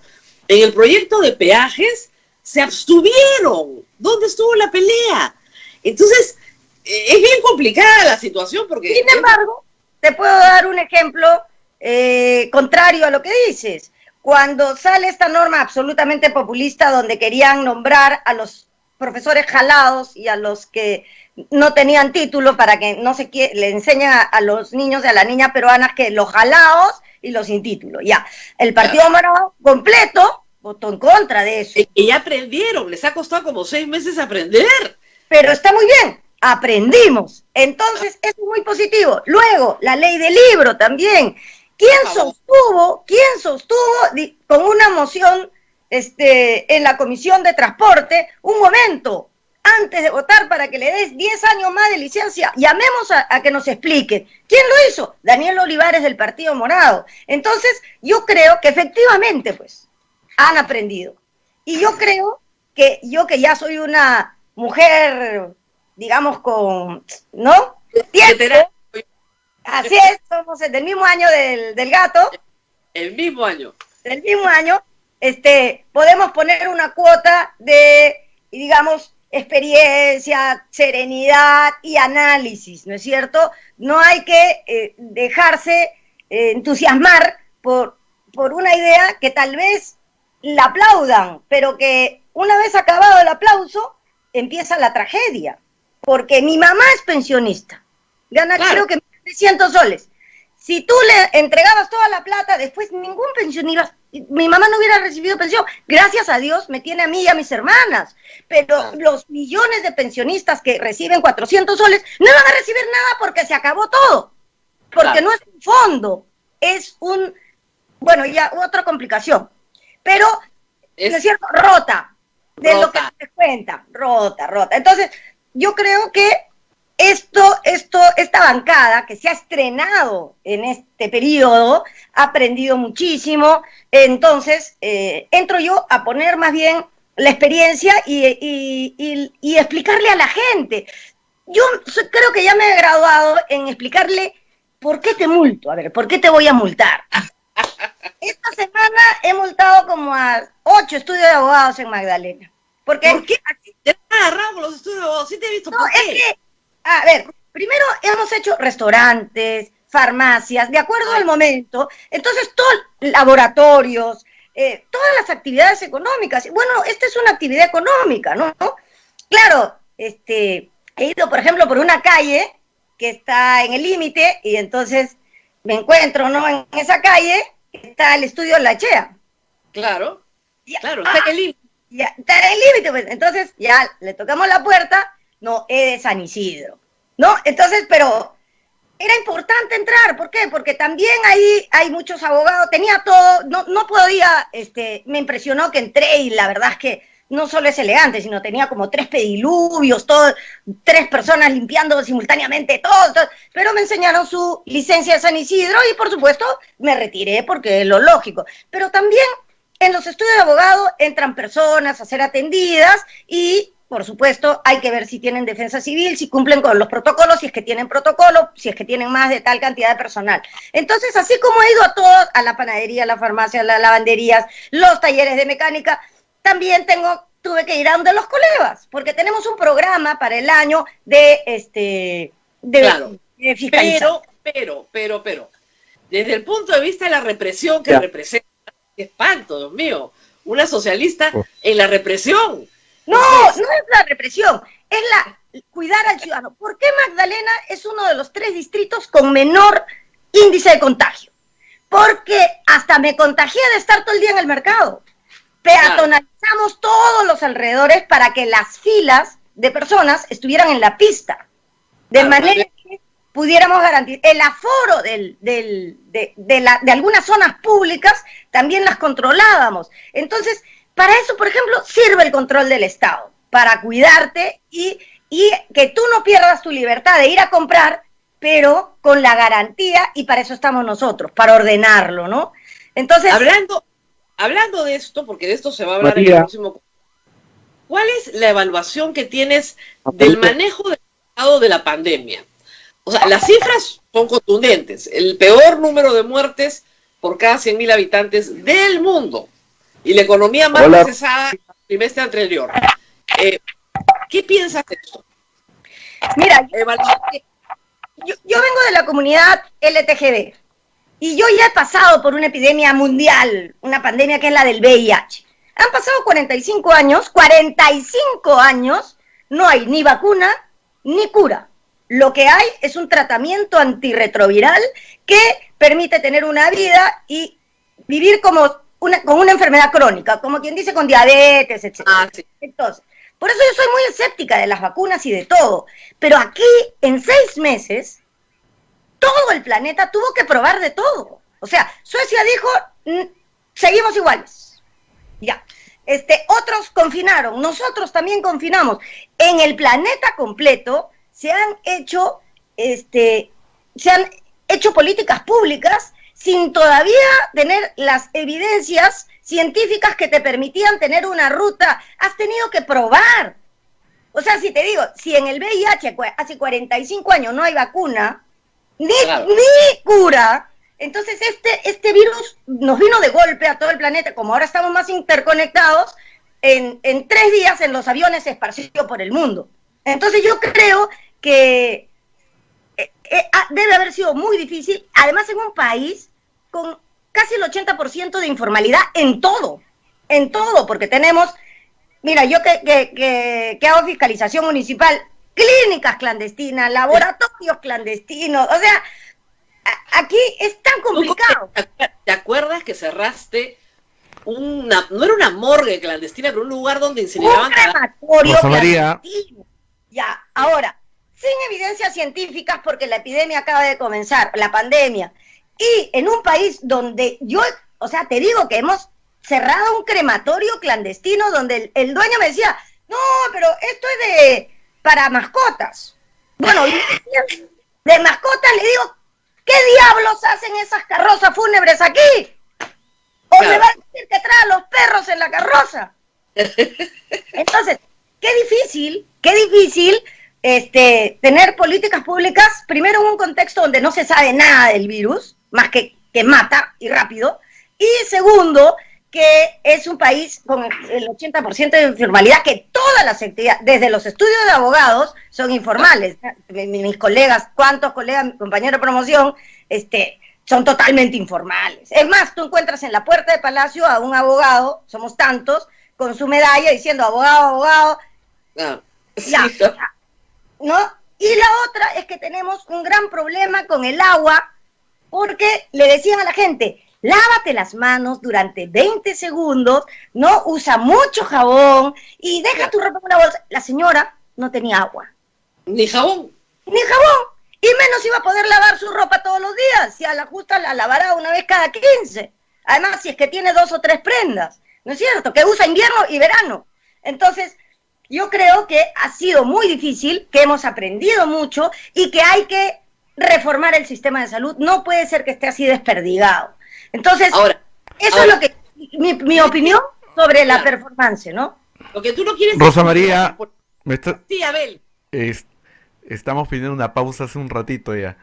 En el proyecto de peajes se abstuvieron. ¿Dónde estuvo la pelea? Entonces, es bien complicada la situación porque... Sin embargo, te puedo dar un ejemplo contrario a lo que dices. Cuando sale esta norma absolutamente populista donde querían nombrar a los profesores jalados y a los que no tenían título para que no se le enseñen a los niños y a las niñas peruanas que los jalados y los sin título. Ya, el Partido Morado completo votó en contra de eso. Y ya aprendieron, les ha costado como 6 meses aprender. Pero está muy bien, aprendimos. Entonces, eso es muy positivo. Luego, la ley del libro también. ¿Quién sostuvo con una moción en la Comisión de Transporte, un momento, antes de votar para que le des 10 años más de licencia, llamemos a que nos expliquen? ¿Quién lo hizo? Daniel Olivares del Partido Morado. Entonces, yo creo que efectivamente, pues, han aprendido. Y yo creo que yo que ya soy una mujer, digamos, ¿no? Tiempo. Así es, somos del mismo año del gato. El mismo año. Del mismo año, podemos poner una cuota de, digamos, experiencia, serenidad y análisis, ¿no es cierto? No hay que dejarse entusiasmar por una idea que tal vez la aplaudan, pero que una vez acabado el aplauso, empieza la tragedia. Porque mi mamá es pensionista, gana creo que 300 soles. Si tú le entregabas toda la plata, después ningún pensionista, mi mamá no hubiera recibido pensión. Gracias a Dios me tiene a mí y a mis hermanas. Pero los millones de pensionistas que reciben 400 soles no van a recibir nada porque se acabó todo. Porque no es un fondo, es bueno, ya otra complicación. Pero, ¿no es cierto? Rota. De lo que se cuenta. Rota. Entonces, yo creo que esta bancada que se ha estrenado en este periodo ha aprendido muchísimo. Entonces entro yo a poner más bien la experiencia y explicarle a la gente. Yo creo que ya me he graduado en explicarle por qué te multo. A ver, ¿por qué te voy a multar? Esta semana he multado como a 8 estudios de abogados en Magdalena. ¿Por qué? ¿Te has agarrado con los estudios de abogados? Sí te he visto. No, es que, a ver, primero hemos hecho restaurantes, farmacias, de acuerdo al momento. Entonces, todos laboratorios, todas las actividades económicas. Bueno, esta es una actividad económica, ¿no? Claro, he ido, por ejemplo, por una calle que está en el límite y entonces me encuentro, ¿no? En esa calle está el estudio La Chea. Claro, claro, está en el límite. Ya, está en el límite, pues. Entonces ya le tocamos la puerta, no, es de San Isidro, ¿no? Entonces, pero era importante entrar, ¿por qué? Porque también ahí hay muchos abogados, tenía todo, no podía, me impresionó que entré y la verdad es que no solo es elegante, sino tenía como 3 pediluvios, 3 personas limpiando simultáneamente todo, pero me enseñaron su licencia de San Isidro y por supuesto me retiré porque es lo lógico. Pero también en los estudios de abogado entran personas a ser atendidas y por supuesto hay que ver si tienen defensa civil, si cumplen con los protocolos, si es que tienen protocolo, si es que tienen más de tal cantidad de personal. Entonces, así como he ido a todos, a la panadería, a la farmacia, a las lavanderías, los talleres de mecánica, también tuve que ir a donde los colegas, porque tenemos un programa para el año de fiscalización. Pero, desde el punto de vista de la represión que representa, qué espanto, Dios mío, una socialista en la represión. No es la represión, es cuidar al ciudadano. ¿Por qué Magdalena es uno de los 3 distritos con menor índice de contagio? Porque hasta me contagié de estar todo el día en el mercado. Peatonalizamos todos los alrededores para que las filas de personas estuvieran en la pista, de manera que pudiéramos garantizar el aforo de algunas zonas públicas, también las controlábamos. Entonces, para eso, por ejemplo, sirve el control del Estado, para cuidarte y que tú no pierdas tu libertad de ir a comprar, pero con la garantía, y para eso estamos nosotros, para ordenarlo, ¿no? Entonces, Hablando de esto, porque de esto se va a hablar en el próximo. ¿Cuál es la evaluación que tienes del manejo del estado de la pandemia? O sea, las cifras son contundentes. El peor número de muertes por cada 100.000 habitantes del mundo. Y la economía más procesada el trimestre anterior. ¿Qué piensas de esto? Mira, yo vengo de la comunidad LTGB. Y yo ya he pasado por una epidemia mundial, una pandemia que es la del VIH. Han pasado 45 años, no hay ni vacuna ni cura. Lo que hay es un tratamiento antirretroviral que permite tener una vida y vivir con una enfermedad crónica, como quien dice con diabetes, etc. Sí. Entonces, por eso yo soy muy escéptica de las vacunas y de todo. Pero aquí, en 6 meses, todo el planeta tuvo que probar de todo. O sea, Suecia dijo, seguimos iguales. Ya. Otros confinaron, nosotros también confinamos. En el planeta completo se han hecho políticas públicas sin todavía tener las evidencias científicas que te permitían tener una ruta. Has tenido que probar. O sea, si te digo, si en el VIH hace 45 años no hay vacuna, ni cura, entonces este virus nos vino de golpe a todo el planeta. Como ahora estamos más interconectados, en 3 días en los aviones se esparció por el mundo. Entonces yo creo que debe haber sido muy difícil, además en un país con casi el 80% de informalidad en todo, porque tenemos, mira, yo que hago fiscalización municipal, clínicas clandestinas, laboratorios clandestinos, o sea, aquí es tan complicado. ¿Te acuerdas que cerraste no era una morgue clandestina, pero un lugar donde incineraban un crematorio clandestino? Ya, ahora, sin evidencias científicas, porque la epidemia acaba de comenzar, la pandemia, y en un país donde te digo que hemos cerrado un crematorio clandestino donde el dueño me decía, no, pero esto es para mascotas. Bueno, de mascotas le digo, ¿qué diablos hacen esas carrozas fúnebres aquí? ¿O me va a decir que trae a los perros en la carroza? Entonces, qué difícil tener políticas públicas, primero en un contexto donde no se sabe nada del virus, más que mata y rápido, y segundo, que es un país con el 80% de informalidad, que todas las actividades, desde los estudios de abogados, son informales. Mis colegas, ¿cuántos colegas, compañeros de promoción, son totalmente informales. Es más, tú encuentras en la puerta de Palacio a un abogado, somos tantos, con su medalla diciendo abogado, ya, ¿no? Y la otra es que tenemos un gran problema con el agua, porque le decían a la gente, lávate las manos durante 20 segundos, no usa mucho jabón y deja tu ropa en una bolsa. La señora no tenía agua. Ni jabón. Ni jabón. Y menos iba a poder lavar su ropa todos los días. Si a la justa la lavará una vez cada 15. Además, si es que tiene 2 o 3 prendas. ¿No es cierto? Que usa invierno y verano. Entonces, yo creo que ha sido muy difícil, que hemos aprendido mucho y que hay que reformar el sistema de salud. No puede ser que esté así desperdigado. Entonces, eso es lo que mi opinión sobre la performance, ¿no? Lo que tú no quieres... Rosa María, Sí, Abel. Estamos pidiendo una pausa hace un ratito ya.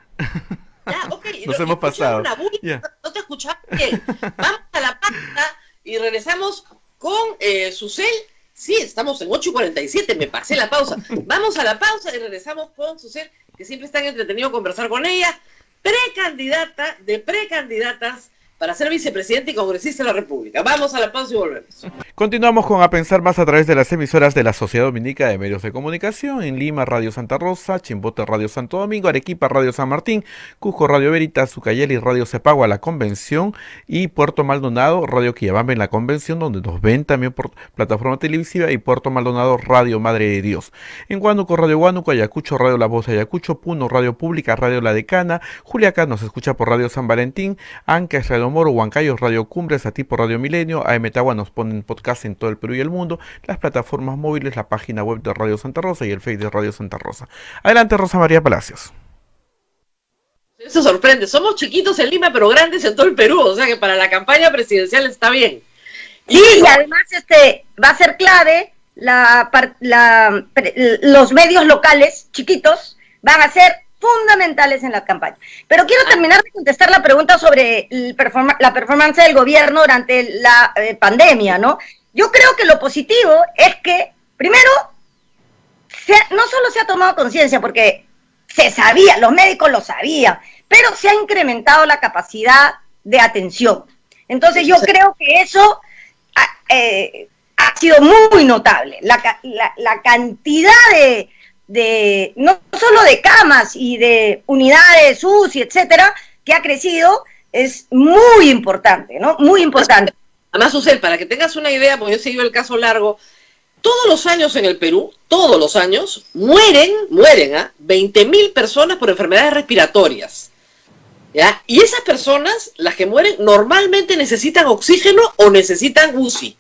Ya, ok. Nos hemos pasado. No te escuchaba bien. Vamos a la pausa y regresamos con Susel. Sí, estamos en 8:47, me pasé la pausa. Vamos a la pausa y regresamos con Susel, que siempre es tan entretenido conversar con ella. Precandidata de precandidatas para ser vicepresidente y congresista de la República. Vamos a la pausa y volvemos. Continuamos con A Pensar Más a través de las emisoras de la Sociedad Dominica de Medios de Comunicación. En Lima, Radio Santa Rosa; Chimbote, Radio Santo Domingo; Arequipa, Radio San Martín; Cusco, Radio Veritas; Ucayali, Radio Cepagua, La Convención; y Puerto Maldonado, Radio Quillabamba en La Convención, donde nos ven también por plataforma televisiva, y Puerto Maldonado, Radio Madre de Dios. En Huánuco, Radio Huánuco; Ayacucho, Radio La Voz de Ayacucho; Puno, Radio Pública, Radio La Decana; Juliaca nos escucha por Radio San Valentín; Ancash, Radio Moro; Huancayo, Radio Cumbres; Atipo, Radio Milenio; AM Tagua nos ponen podcast en todo el Perú y el mundo; las plataformas móviles, la página web de Radio Santa Rosa y el Facebook de Radio Santa Rosa. Adelante, Rosa María Palacios. Eso sorprende, somos chiquitos en Lima pero grandes en todo el Perú, o sea que para la campaña presidencial está bien. Sí, y además va a ser clave los medios locales chiquitos van a ser fundamentales en la campaña. Pero quiero terminar de contestar la pregunta sobre la performance del gobierno durante la pandemia, ¿no? Yo creo que lo positivo es que, primero, no solo se ha tomado conciencia, porque se sabía, los médicos lo sabían, pero se ha incrementado la capacidad de atención. Entonces yo creo que eso ha sido muy notable. La cantidad de no solo de camas y de unidades UCI, etcétera, que ha crecido, es muy importante, ¿no? Muy importante. Además, Susel, para que tengas una idea, porque yo he seguido el caso largo, todos los años en el Perú, todos los años, mueren 20.000 personas por enfermedades respiratorias, ¿ya? Y esas personas, las que mueren, normalmente necesitan oxígeno o necesitan UCI,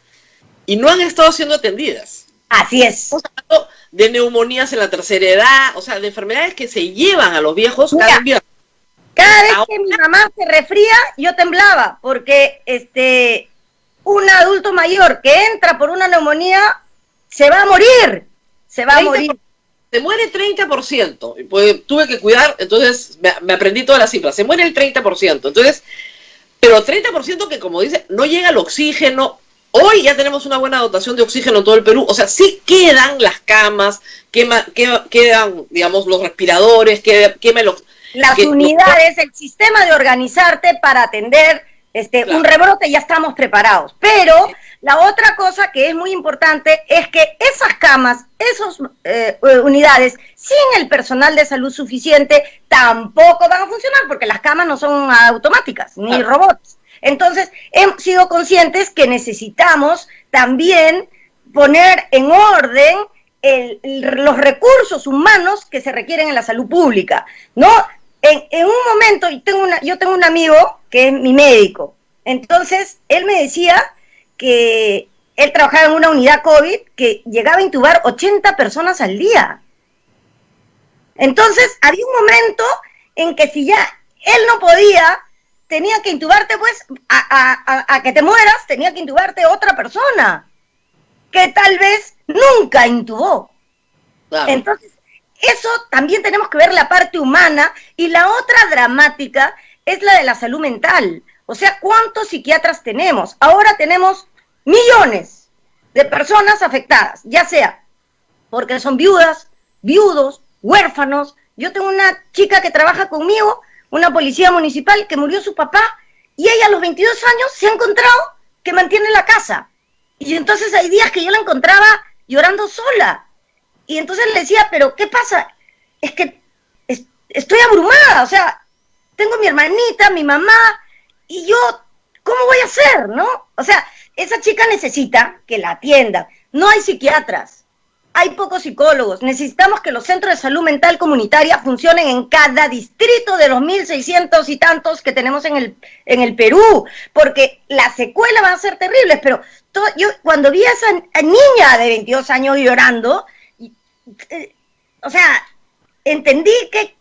y no han estado siendo atendidas. Así es. Estamos hablando de neumonías en la tercera edad, o sea, de enfermedades que se llevan a los viejos cada invierno. Cada vez que mi mamá se resfría, yo temblaba, porque un adulto mayor que entra por una neumonía se va a morir, se muere 30%, pues tuve que cuidar, entonces me aprendí todas las cifras, se muere el 30%, entonces, pero 30% que, como dice, no llega el oxígeno. Hoy ya tenemos una buena dotación de oxígeno en todo el Perú, o sea, sí quedan las camas, quedan, digamos, los respiradores, las unidades, el sistema de organizarte para atender un rebrote, ya estamos preparados. Pero la otra cosa que es muy importante es que esas camas, esas unidades, sin el personal de salud suficiente, tampoco van a funcionar, porque las camas no son automáticas, ni robots. Entonces, hemos sido conscientes que necesitamos también poner en orden los recursos humanos que se requieren en la salud pública, ¿no? En un momento, yo tengo un amigo que es mi médico, entonces él me decía que él trabajaba en una unidad COVID que llegaba a intubar 80 personas al día. Entonces, había un momento en que si ya él no podía, tenía que intubarte, pues, a que te mueras, tenía que intubarte otra persona, que tal vez nunca intubó. Claro. Entonces, eso también tenemos que ver la parte humana, y la otra dramática es la de la salud mental. O sea, ¿cuántos psiquiatras tenemos? Ahora tenemos millones de personas afectadas, ya sea porque son viudas, viudos, huérfanos. Yo tengo una chica que trabaja conmigo, una policía municipal, que murió su papá, y ella a los 22 años se ha encontrado que mantiene la casa. Y entonces hay días que yo la encontraba llorando sola. Y entonces le decía, pero ¿qué pasa? Es que estoy abrumada, o sea, tengo mi hermanita, mi mamá, y yo, ¿cómo voy a hacer, no? O sea, esa chica necesita que la atiendan. No hay psiquiatras, hay pocos psicólogos. Necesitamos que los centros de salud mental comunitaria funcionen en cada distrito de los 1.600 y tantos que tenemos en el Perú, porque las secuelas van a ser terribles. Pero yo cuando vi a esa niña de 22 años llorando, o sea, entendí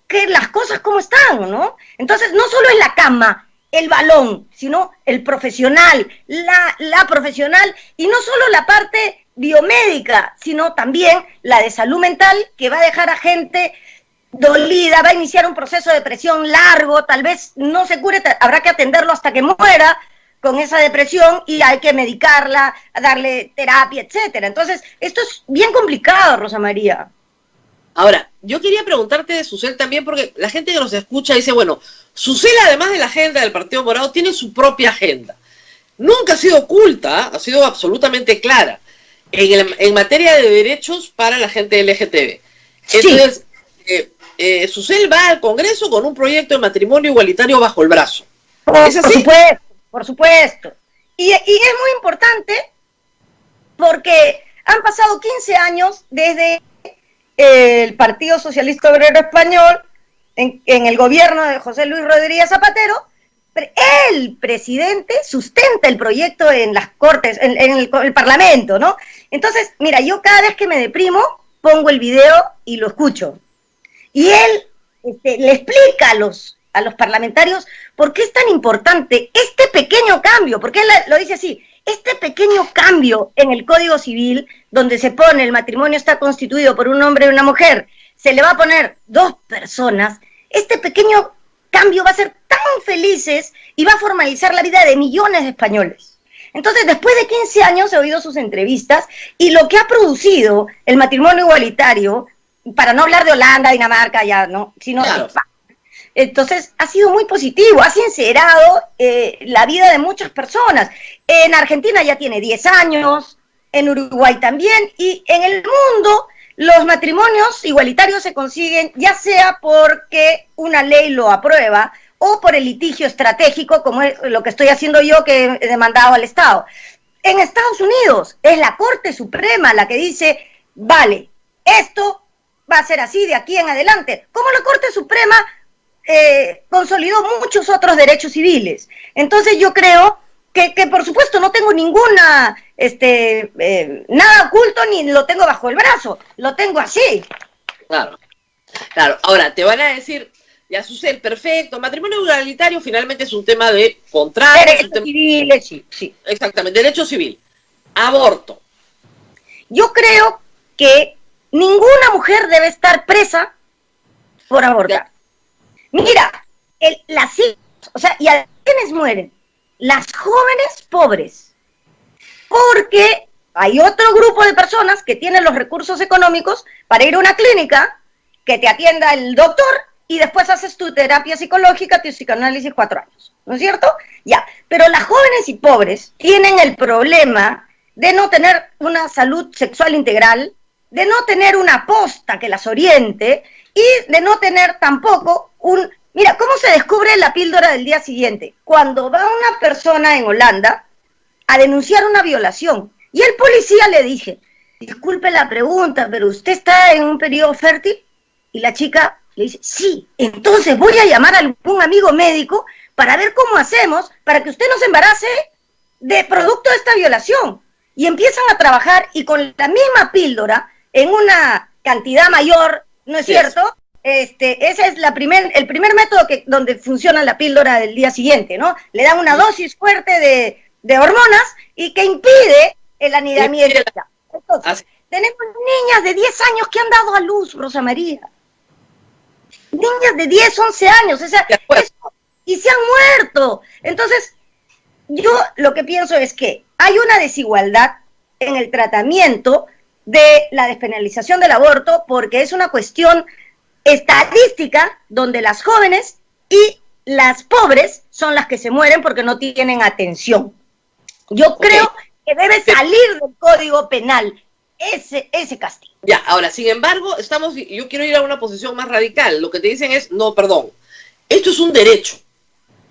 que las cosas como están, ¿no? Entonces, no solo es la cama, el balón, sino el profesional, la profesional, y no solo la parte biomédica, sino también la de salud mental, que va a dejar a gente dolida, va a iniciar un proceso de depresión largo, tal vez no se cure, habrá que atenderlo hasta que muera con esa depresión, y hay que medicarla, darle terapia, etcétera. Entonces, esto es bien complicado, Rosa María. Ahora, yo quería preguntarte de Susel también, porque la gente que nos escucha dice, bueno, Susel, además de la agenda del Partido Morado, tiene su propia agenda. Nunca ha sido oculta, ha sido absolutamente clara en materia de derechos para la gente LGTB. Entonces, sí. Susel va al Congreso con un proyecto de matrimonio igualitario bajo el brazo. ¿Es así? Por supuesto. Y es muy importante porque han pasado 15 años desde el Partido Socialista Obrero Español, en el gobierno de José Luis Rodríguez Zapatero. El presidente sustenta el proyecto en las Cortes, en el Parlamento, ¿no? Entonces, mira, yo cada vez que me deprimo, pongo el video y lo escucho. Y él le explica a los parlamentarios por qué es tan importante este pequeño cambio, porque él lo dice así: este pequeño cambio en el Código Civil, donde se pone el matrimonio está constituido por un hombre y una mujer, se le va a poner 2 personas, este pequeño cambio va a ser tan felices y va a formalizar la vida de millones de españoles. Entonces, después de 15 años he oído sus entrevistas, y lo que ha producido el matrimonio igualitario, para no hablar de Holanda, Dinamarca, ya no, sino claro. Entonces ha sido muy positivo, ha sincerado la vida de muchas personas. En Argentina ya tiene 10 años, en Uruguay también, y en el mundo los matrimonios igualitarios se consiguen ya sea porque una ley lo aprueba o por el litigio estratégico, como es lo que estoy haciendo yo, que he demandado al Estado. En Estados Unidos es la Corte Suprema la que dice, vale, esto va a ser así de aquí en adelante, como la Corte Suprema consolidó muchos otros derechos civiles. Entonces yo creo que por supuesto no tengo ninguna nada oculto, ni lo tengo bajo el brazo, lo tengo así. Claro. Ahora te van a decir, ya Susel, perfecto, matrimonio igualitario finalmente es un tema de contrato, derechos civiles, sí. Exactamente, derecho civil. Aborto. Yo creo que ninguna mujer debe estar presa por abortar. Mira, y a quienes mueren, las jóvenes pobres, porque hay otro grupo de personas que tienen los recursos económicos para ir a una clínica, que te atienda el doctor, y después haces tu terapia psicológica, tu psicoanálisis 4 años, ¿no es cierto? Ya, pero las jóvenes y pobres tienen el problema de no tener una salud sexual integral, de no tener una posta que las oriente, y de no tener tampoco Mira, ¿cómo se descubre la píldora del día siguiente? Cuando va una persona en Holanda a denunciar una violación, y el policía le dice, disculpe la pregunta, pero ¿usted está en un periodo fértil? Y la chica le dice, sí, entonces voy a llamar a algún amigo médico para ver cómo hacemos para que usted no se embarace de producto de esta violación. Y empiezan a trabajar, y con la misma píldora, en una cantidad mayor, ¿no es cierto?, ese es el primer método donde funciona la píldora del día siguiente, ¿no? Le dan una dosis fuerte de hormonas y que impide el anidamiento. Entonces, tenemos niñas de 10 años que han dado a luz, Rosa María. Niñas de 10, 11 años, y se han muerto. Entonces, yo lo que pienso es que hay una desigualdad en el tratamiento de la despenalización del aborto, porque es una cuestión estadística donde las jóvenes y las pobres son las que se mueren porque no tienen atención. Yo creo que debe salir del Código Penal ese castigo. Ya, ahora, sin embargo, yo quiero ir a una posición más radical. Lo que te dicen es, no, perdón, esto es un derecho.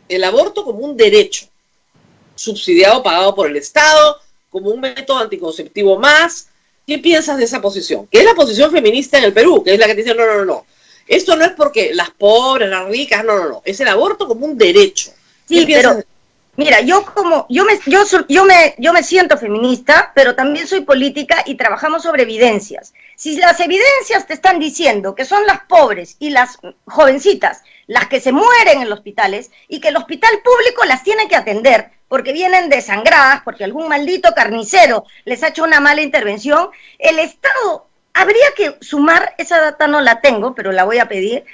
El aborto como un derecho, subsidiado, pagado por el Estado, como un método anticonceptivo más. ¿Qué piensas de esa posición? Que es la posición feminista en el Perú, que es la que te dice, no. Esto no es porque las pobres, las ricas, no. Es el aborto como un derecho. Sí, pero mira, yo me siento feminista, pero también soy política y trabajamos sobre evidencias. Si las evidencias te están diciendo que son las pobres y las jovencitas las que se mueren en los hospitales y que el hospital público las tiene que atender porque vienen desangradas, porque algún maldito carnicero les ha hecho una mala intervención, el Estado habría que sumar, esa data no la tengo, pero la voy a pedir,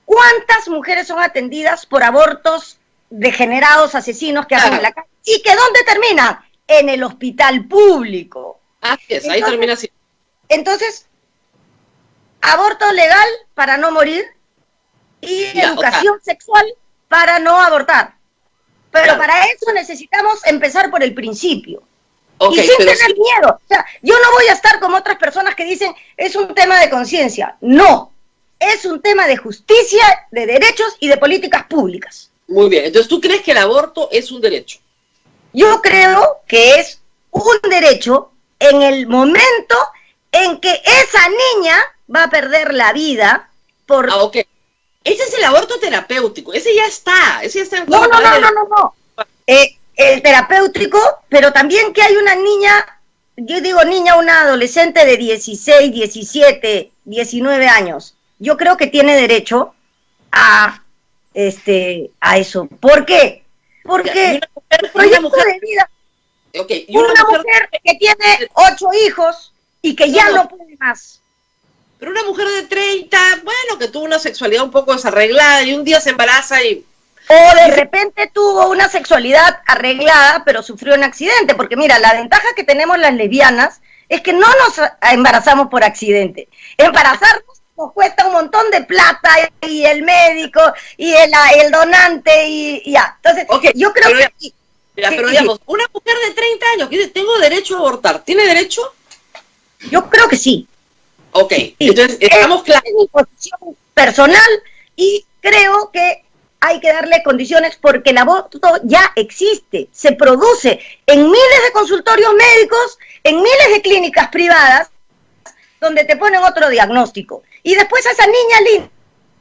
¿cuántas mujeres son atendidas por abortos degenerados, asesinos que hacen en la calle? ¿Y que dónde termina? En el hospital público. Así es, ahí termina así. Entonces, aborto legal para no morir y educación sexual para no abortar. Pero para eso necesitamos empezar por el principio. Y sin tener miedo. O sea, yo no voy a estar como otras personas que dicen, es un tema de conciencia. No, es un tema de justicia, de derechos y de políticas públicas. Muy bien, entonces ¿tú crees que el aborto es un derecho? Yo creo que es un derecho en el momento en que esa niña va a perder la vida por... Ese es el aborto terapéutico, ese ya está en... No. El terapéutico, pero también que hay una niña, yo digo niña, una adolescente de 16, 17, 19 años. Yo creo que tiene derecho a eso. ¿Por qué? Porque el proyecto de vida, una mujer que tiene 8 hijos y que ya no puede más. Pero una mujer de 30, bueno, que tuvo una sexualidad un poco desarreglada y un día se embaraza y... O de repente tuvo una sexualidad arreglada, pero sufrió un accidente. Porque mira, la ventaja que tenemos las lesbianas es que no nos embarazamos por accidente. Embarazarnos nos cuesta un montón de plata y el médico y el donante y ya. Entonces, yo creo que... Pero digamos, una mujer de 30 años que dice, tengo derecho a abortar, ¿tiene derecho? Yo creo que sí. Sí. Entonces estamos claros. Es mi posición personal y creo que hay que darle condiciones porque el aborto ya existe, se produce en miles de consultorios médicos, en miles de clínicas privadas, donde te ponen otro diagnóstico. Y después esa niña linda,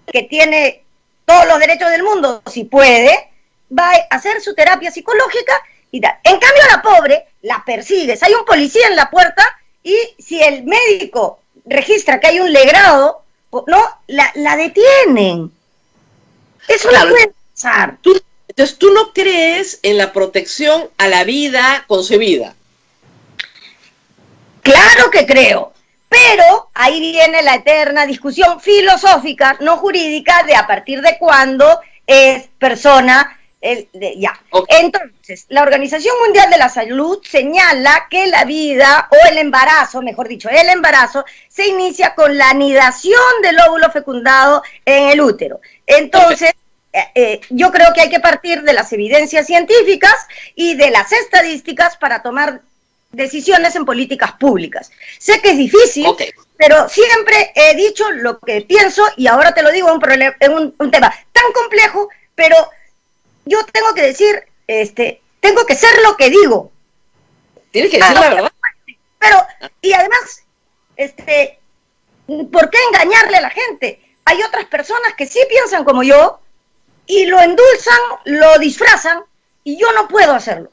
que tiene todos los derechos del mundo, si puede, va a hacer su terapia psicológica y tal. En cambio a la pobre la persigues, hay un policía en la puerta y si el médico registra que hay un legrado, no, la detienen. Eso no puede pasar. Entonces, ¿tú no crees en la protección a la vida concebida? Claro que creo, pero ahí viene la eterna discusión filosófica, no jurídica, de a partir de cuándo es persona... Entonces, la Organización Mundial de la Salud señala que la vida, o el embarazo, mejor dicho, el embarazo, se inicia con la anidación del óvulo fecundado en el útero. Entonces, yo creo que hay que partir de las evidencias científicas y de las estadísticas para tomar decisiones en políticas públicas. Sé que es difícil, pero siempre he dicho lo que pienso y ahora te lo digo en un tema tan complejo, pero... yo tengo que decir, tengo que ser lo que digo. Tienes que decir la verdad. Pero, y además, ¿por qué engañarle a la gente? Hay otras personas que sí piensan como yo y lo endulzan, lo disfrazan y yo no puedo hacerlo.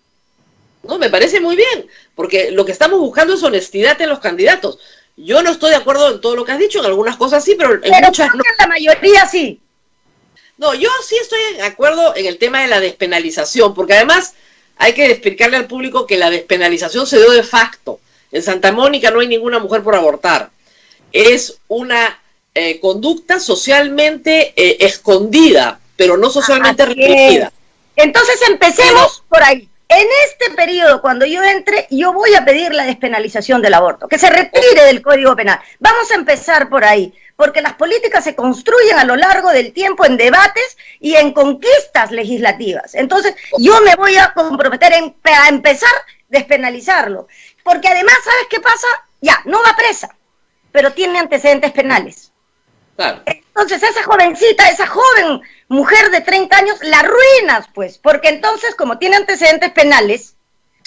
No, me parece muy bien, porque lo que estamos buscando es honestidad en los candidatos. Yo no estoy de acuerdo en todo lo que has dicho, en algunas cosas sí, pero en muchas no. En la mayoría sí. No, yo sí estoy de acuerdo en el tema de la despenalización, porque además hay que explicarle al público que la despenalización se dio de facto. En Santa Mónica no hay ninguna mujer por abortar. Es una conducta socialmente escondida, pero no socialmente reprimida. Entonces empecemos por ahí. En este periodo, cuando yo entre, yo voy a pedir la despenalización del aborto, que se retire del Código Penal. Vamos a empezar por ahí, porque las políticas se construyen a lo largo del tiempo en debates y en conquistas legislativas. Entonces, yo me voy a comprometer a empezar a despenalizarlo, porque además, ¿sabes qué pasa? Ya, no va presa, pero tiene antecedentes penales. Claro. Entonces, esa jovencita, esa joven mujer de 30 años, la arruinas, pues, porque entonces, como tiene antecedentes penales,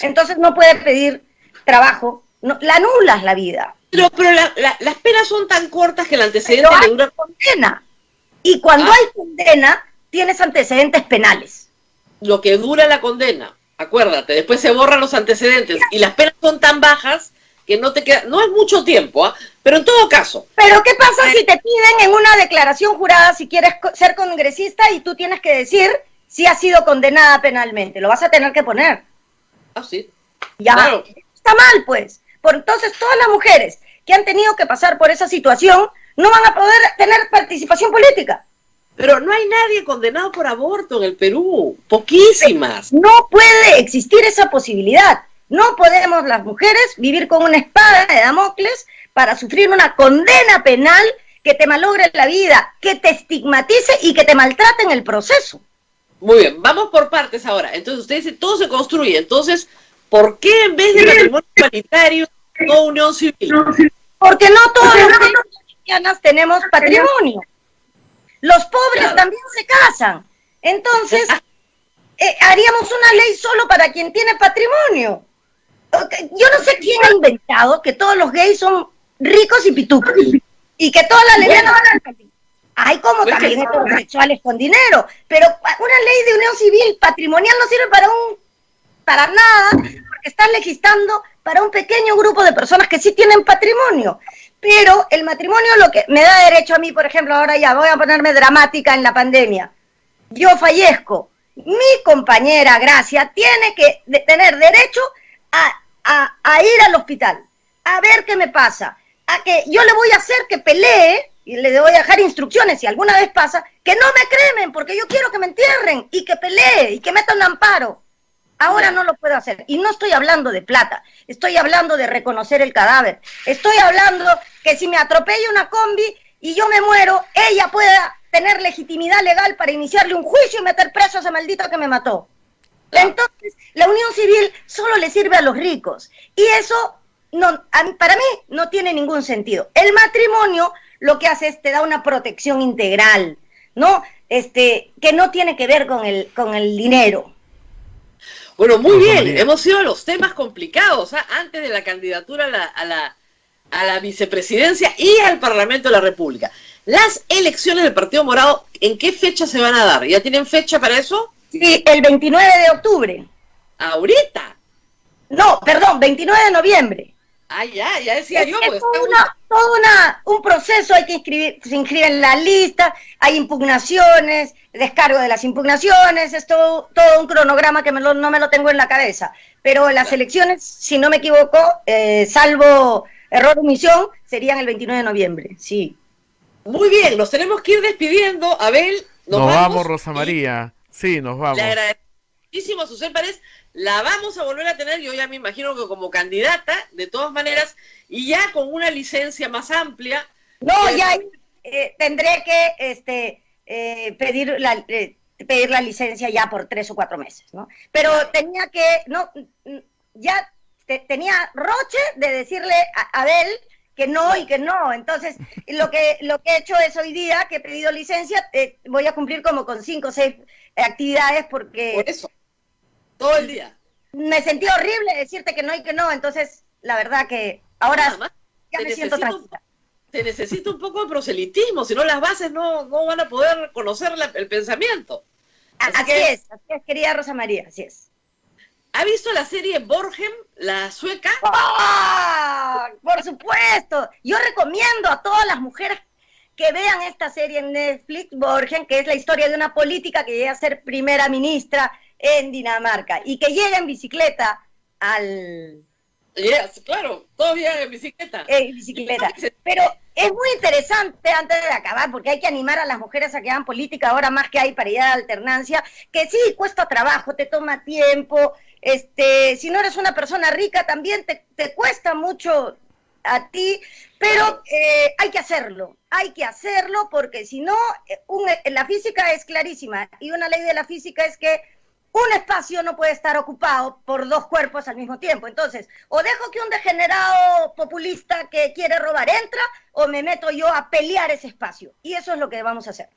entonces no puede pedir trabajo, no, la anulas la vida. Pero las penas son tan cortas que el antecedente Pero le hay dura... condena, y cuando hay condena, tienes antecedentes penales. Lo que dura la condena, acuérdate, después se borran los antecedentes, y las penas son tan bajas que no te queda, no es mucho tiempo, ¿eh? Pero en todo caso... Pero ¿qué pasa si te piden en una declaración jurada si quieres ser congresista y tú tienes que decir si has sido condenada penalmente? Lo vas a tener que poner. Ah, sí. Ya, Claro. está mal, pues. Por entonces, todas las mujeres que han tenido que pasar por esa situación no van a poder tener participación política. Pero no hay nadie condenado por aborto en el Perú, poquísimas. No puede existir esa posibilidad. No podemos las mujeres vivir con una espada de Damocles para sufrir una condena penal que te malogre la vida, que te estigmatice y que te maltrate en el proceso. Muy bien, vamos por partes ahora. Entonces usted dice, todo se construye. Entonces, ¿por qué en vez de matrimonio igualitario, no unión civil? Porque no todas las mexicanas tenemos patrimonio. Los pobres Claro. también se casan. Entonces, haríamos una ley solo para quien tiene patrimonio. Yo no sé quién ha inventado que todos los gays son ricos y pitucos y que todas las lesbianas van a salir. Hay como Pues también que- heterosexuales con dinero, pero una ley de unión civil patrimonial no sirve para nada, porque están legislando para un pequeño grupo de personas que sí tienen patrimonio. Pero el matrimonio lo que me da derecho a mí, por ejemplo, ahora ya voy a ponerme dramática en la pandemia. Yo fallezco. Mi compañera Gracia tiene que tener derecho a ir al hospital, a ver qué me pasa, a que yo le voy a hacer que pelee y le voy a dejar instrucciones si alguna vez pasa, que no me cremen porque yo quiero que me entierren y que pelee y que meta un amparo. Ahora no lo puedo hacer. Y no estoy hablando de plata, estoy hablando de reconocer el cadáver. Estoy hablando que si me atropella una combi y yo me muero, ella pueda tener legitimidad legal para iniciarle un juicio y meter preso a ese maldito que me mató. Entonces, la unión civil solo le sirve a los ricos. Y eso, no, para mí, no tiene ningún sentido. El matrimonio lo que hace es te da una protección integral, ¿no? Que no tiene que ver con el dinero. Bueno, muy Rosa bien, María. hemos ido a los temas complicados, ¿ah? Antes de la candidatura a la vicepresidencia y al Parlamento de la República. Las elecciones del Partido Morado, ¿en qué fecha se van a dar? ¿Ya tienen fecha para eso? Sí, el 29 de octubre. Ahorita. No, perdón, 29 de noviembre. Ah, ya decía yo. Es Pues, todo un proceso, hay que inscribir, se inscribe en la lista, hay impugnaciones, descargo de las impugnaciones, es todo un cronograma que no me lo tengo en la cabeza. Pero las elecciones, si no me equivoco, salvo error o omisión, serían el 29 de noviembre, sí. Muy bien, nos tenemos que ir despidiendo. Abel, Nos vamos, Rosa María. Sí, nos vamos. Le agradezco muchísimo a Susel Párez. La vamos a volver a tener, yo ya me imagino que como candidata, de todas maneras, y ya con una licencia más amplia. No, ya tendré que pedir la licencia ya por 3 o 4 meses, ¿no? Pero tenía que, tenía roche de decirle a Abel que no y que no. Entonces, lo que he hecho es hoy día que he pedido licencia, voy a cumplir como con 5 o 6 actividades porque... Por eso, todo el día. Me sentí horrible decirte que no y que no, entonces la verdad que ahora Nada más, ya me siento tranquila. se necesita un poco de proselitismo, si no las bases no van a poder conocer el pensamiento. Así es, querida Rosa María, así es. ¿Ha visto la serie Borgen, la sueca? ¡Ah! Por supuesto. Yo recomiendo a todas las mujeres que vean esta serie en Netflix, Borgen, que es la historia de una política que llega a ser primera ministra en Dinamarca y que llega en bicicleta al... Yes, claro, todavía en bicicleta. Pero es muy interesante, antes de acabar, porque hay que animar a las mujeres a que hagan política ahora más que hay paridad de alternancia, que sí, cuesta trabajo, te toma tiempo, si no eres una persona rica también te cuesta mucho a ti, pero hay que hacerlo porque si no, la física es clarísima y una ley de la física es que un espacio no puede estar ocupado por dos cuerpos al mismo tiempo. Entonces, o dejo que un degenerado populista que quiere robar entra, o me meto yo a pelear ese espacio. Y eso es lo que vamos a hacer.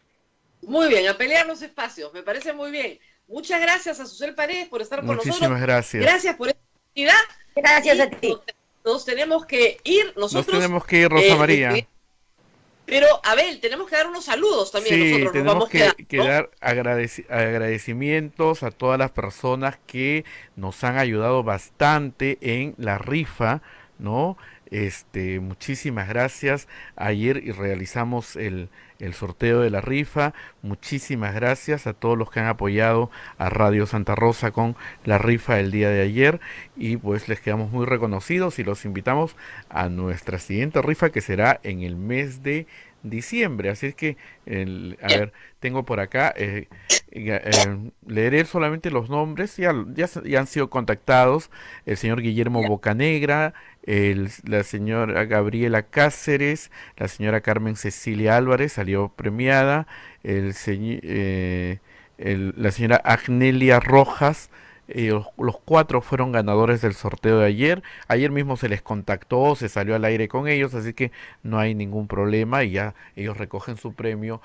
Muy bien, a pelear los espacios, me parece muy bien. Muchas gracias a Susel Paredes por estar con nosotros. Muchísimas gracias. Gracias por esta oportunidad. Gracias a ti. Nos tenemos que ir nosotros. Nos tenemos que ir, Rosa María. Pero, Abel, tenemos que dar unos saludos también sí, nosotros. Tenemos que ¿no? dar agradecimientos a todas las personas que nos han ayudado bastante en la rifa, ¿no? Muchísimas gracias. Ayer realizamos el sorteo de la rifa. Muchísimas gracias a todos los que han apoyado a Radio Santa Rosa con la rifa del día de ayer. Y pues les quedamos muy reconocidos y los invitamos a nuestra siguiente rifa, que será en el mes de diciembre. Así es que, a ver, tengo por acá, leeré solamente los nombres, ya han sido contactados: el señor Guillermo Bocanegra, la señora Gabriela Cáceres, la señora Carmen Cecilia Álvarez, salió premiada, la señora Agnelia Rojas. Los 4 fueron ganadores del sorteo de ayer. Ayer mismo se les contactó, se salió al aire con ellos, así que no hay ningún problema y ya ellos recogen su premio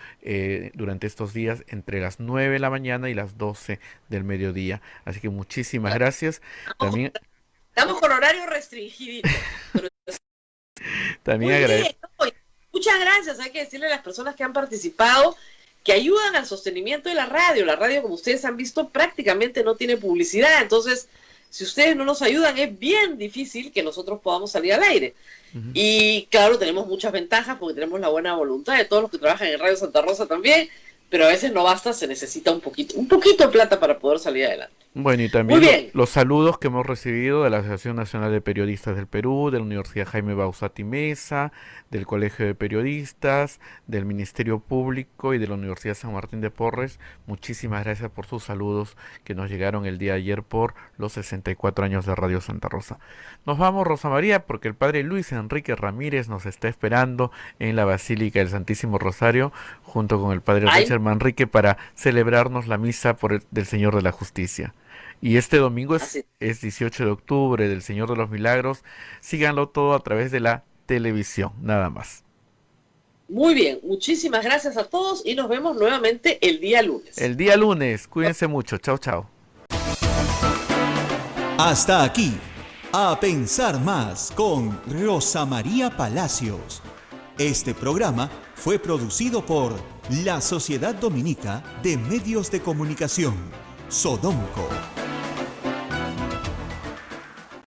durante estos días entre las 9 de la mañana y las 12 del mediodía. Así que muchísimas gracias. También estamos con horario restringidito. También agradezco. Muchas gracias. Hay que decirle a las personas que han participado que ayudan al sostenimiento de la radio. La radio, como ustedes han visto, prácticamente no tiene publicidad. Entonces, si ustedes no nos ayudan, es bien difícil que nosotros podamos salir al aire. Y claro, tenemos muchas ventajas porque tenemos la buena voluntad de todos los que trabajan en Radio Santa Rosa también, pero a veces no basta, se necesita un poquito de plata para poder salir adelante. Bueno, y también los saludos que hemos recibido de la Asociación Nacional de Periodistas del Perú, de la Universidad Jaime Bauzati Mesa, del Colegio de Periodistas, del Ministerio Público y de la Universidad San Martín de Porres. Muchísimas gracias por sus saludos que nos llegaron el día de ayer por los 64 años de Radio Santa Rosa. Nos vamos, Rosa María, porque el padre Luis Enrique Ramírez nos está esperando en la Basílica del Santísimo Rosario, junto con el padre Richard Manrique, para celebrarnos la misa del Señor de la Justicia. Y este domingo es 18 de octubre, del Señor de los Milagros. Síganlo todo a través de la televisión, nada más. Muy bien, muchísimas gracias a todos y nos vemos nuevamente el día lunes. El día lunes, cuídense mucho, chao, chao. Hasta aquí, A Pensar Más con Rosa María Palacios. Este programa fue producido por la Sociedad Dominica de Medios de Comunicación, Sodomco.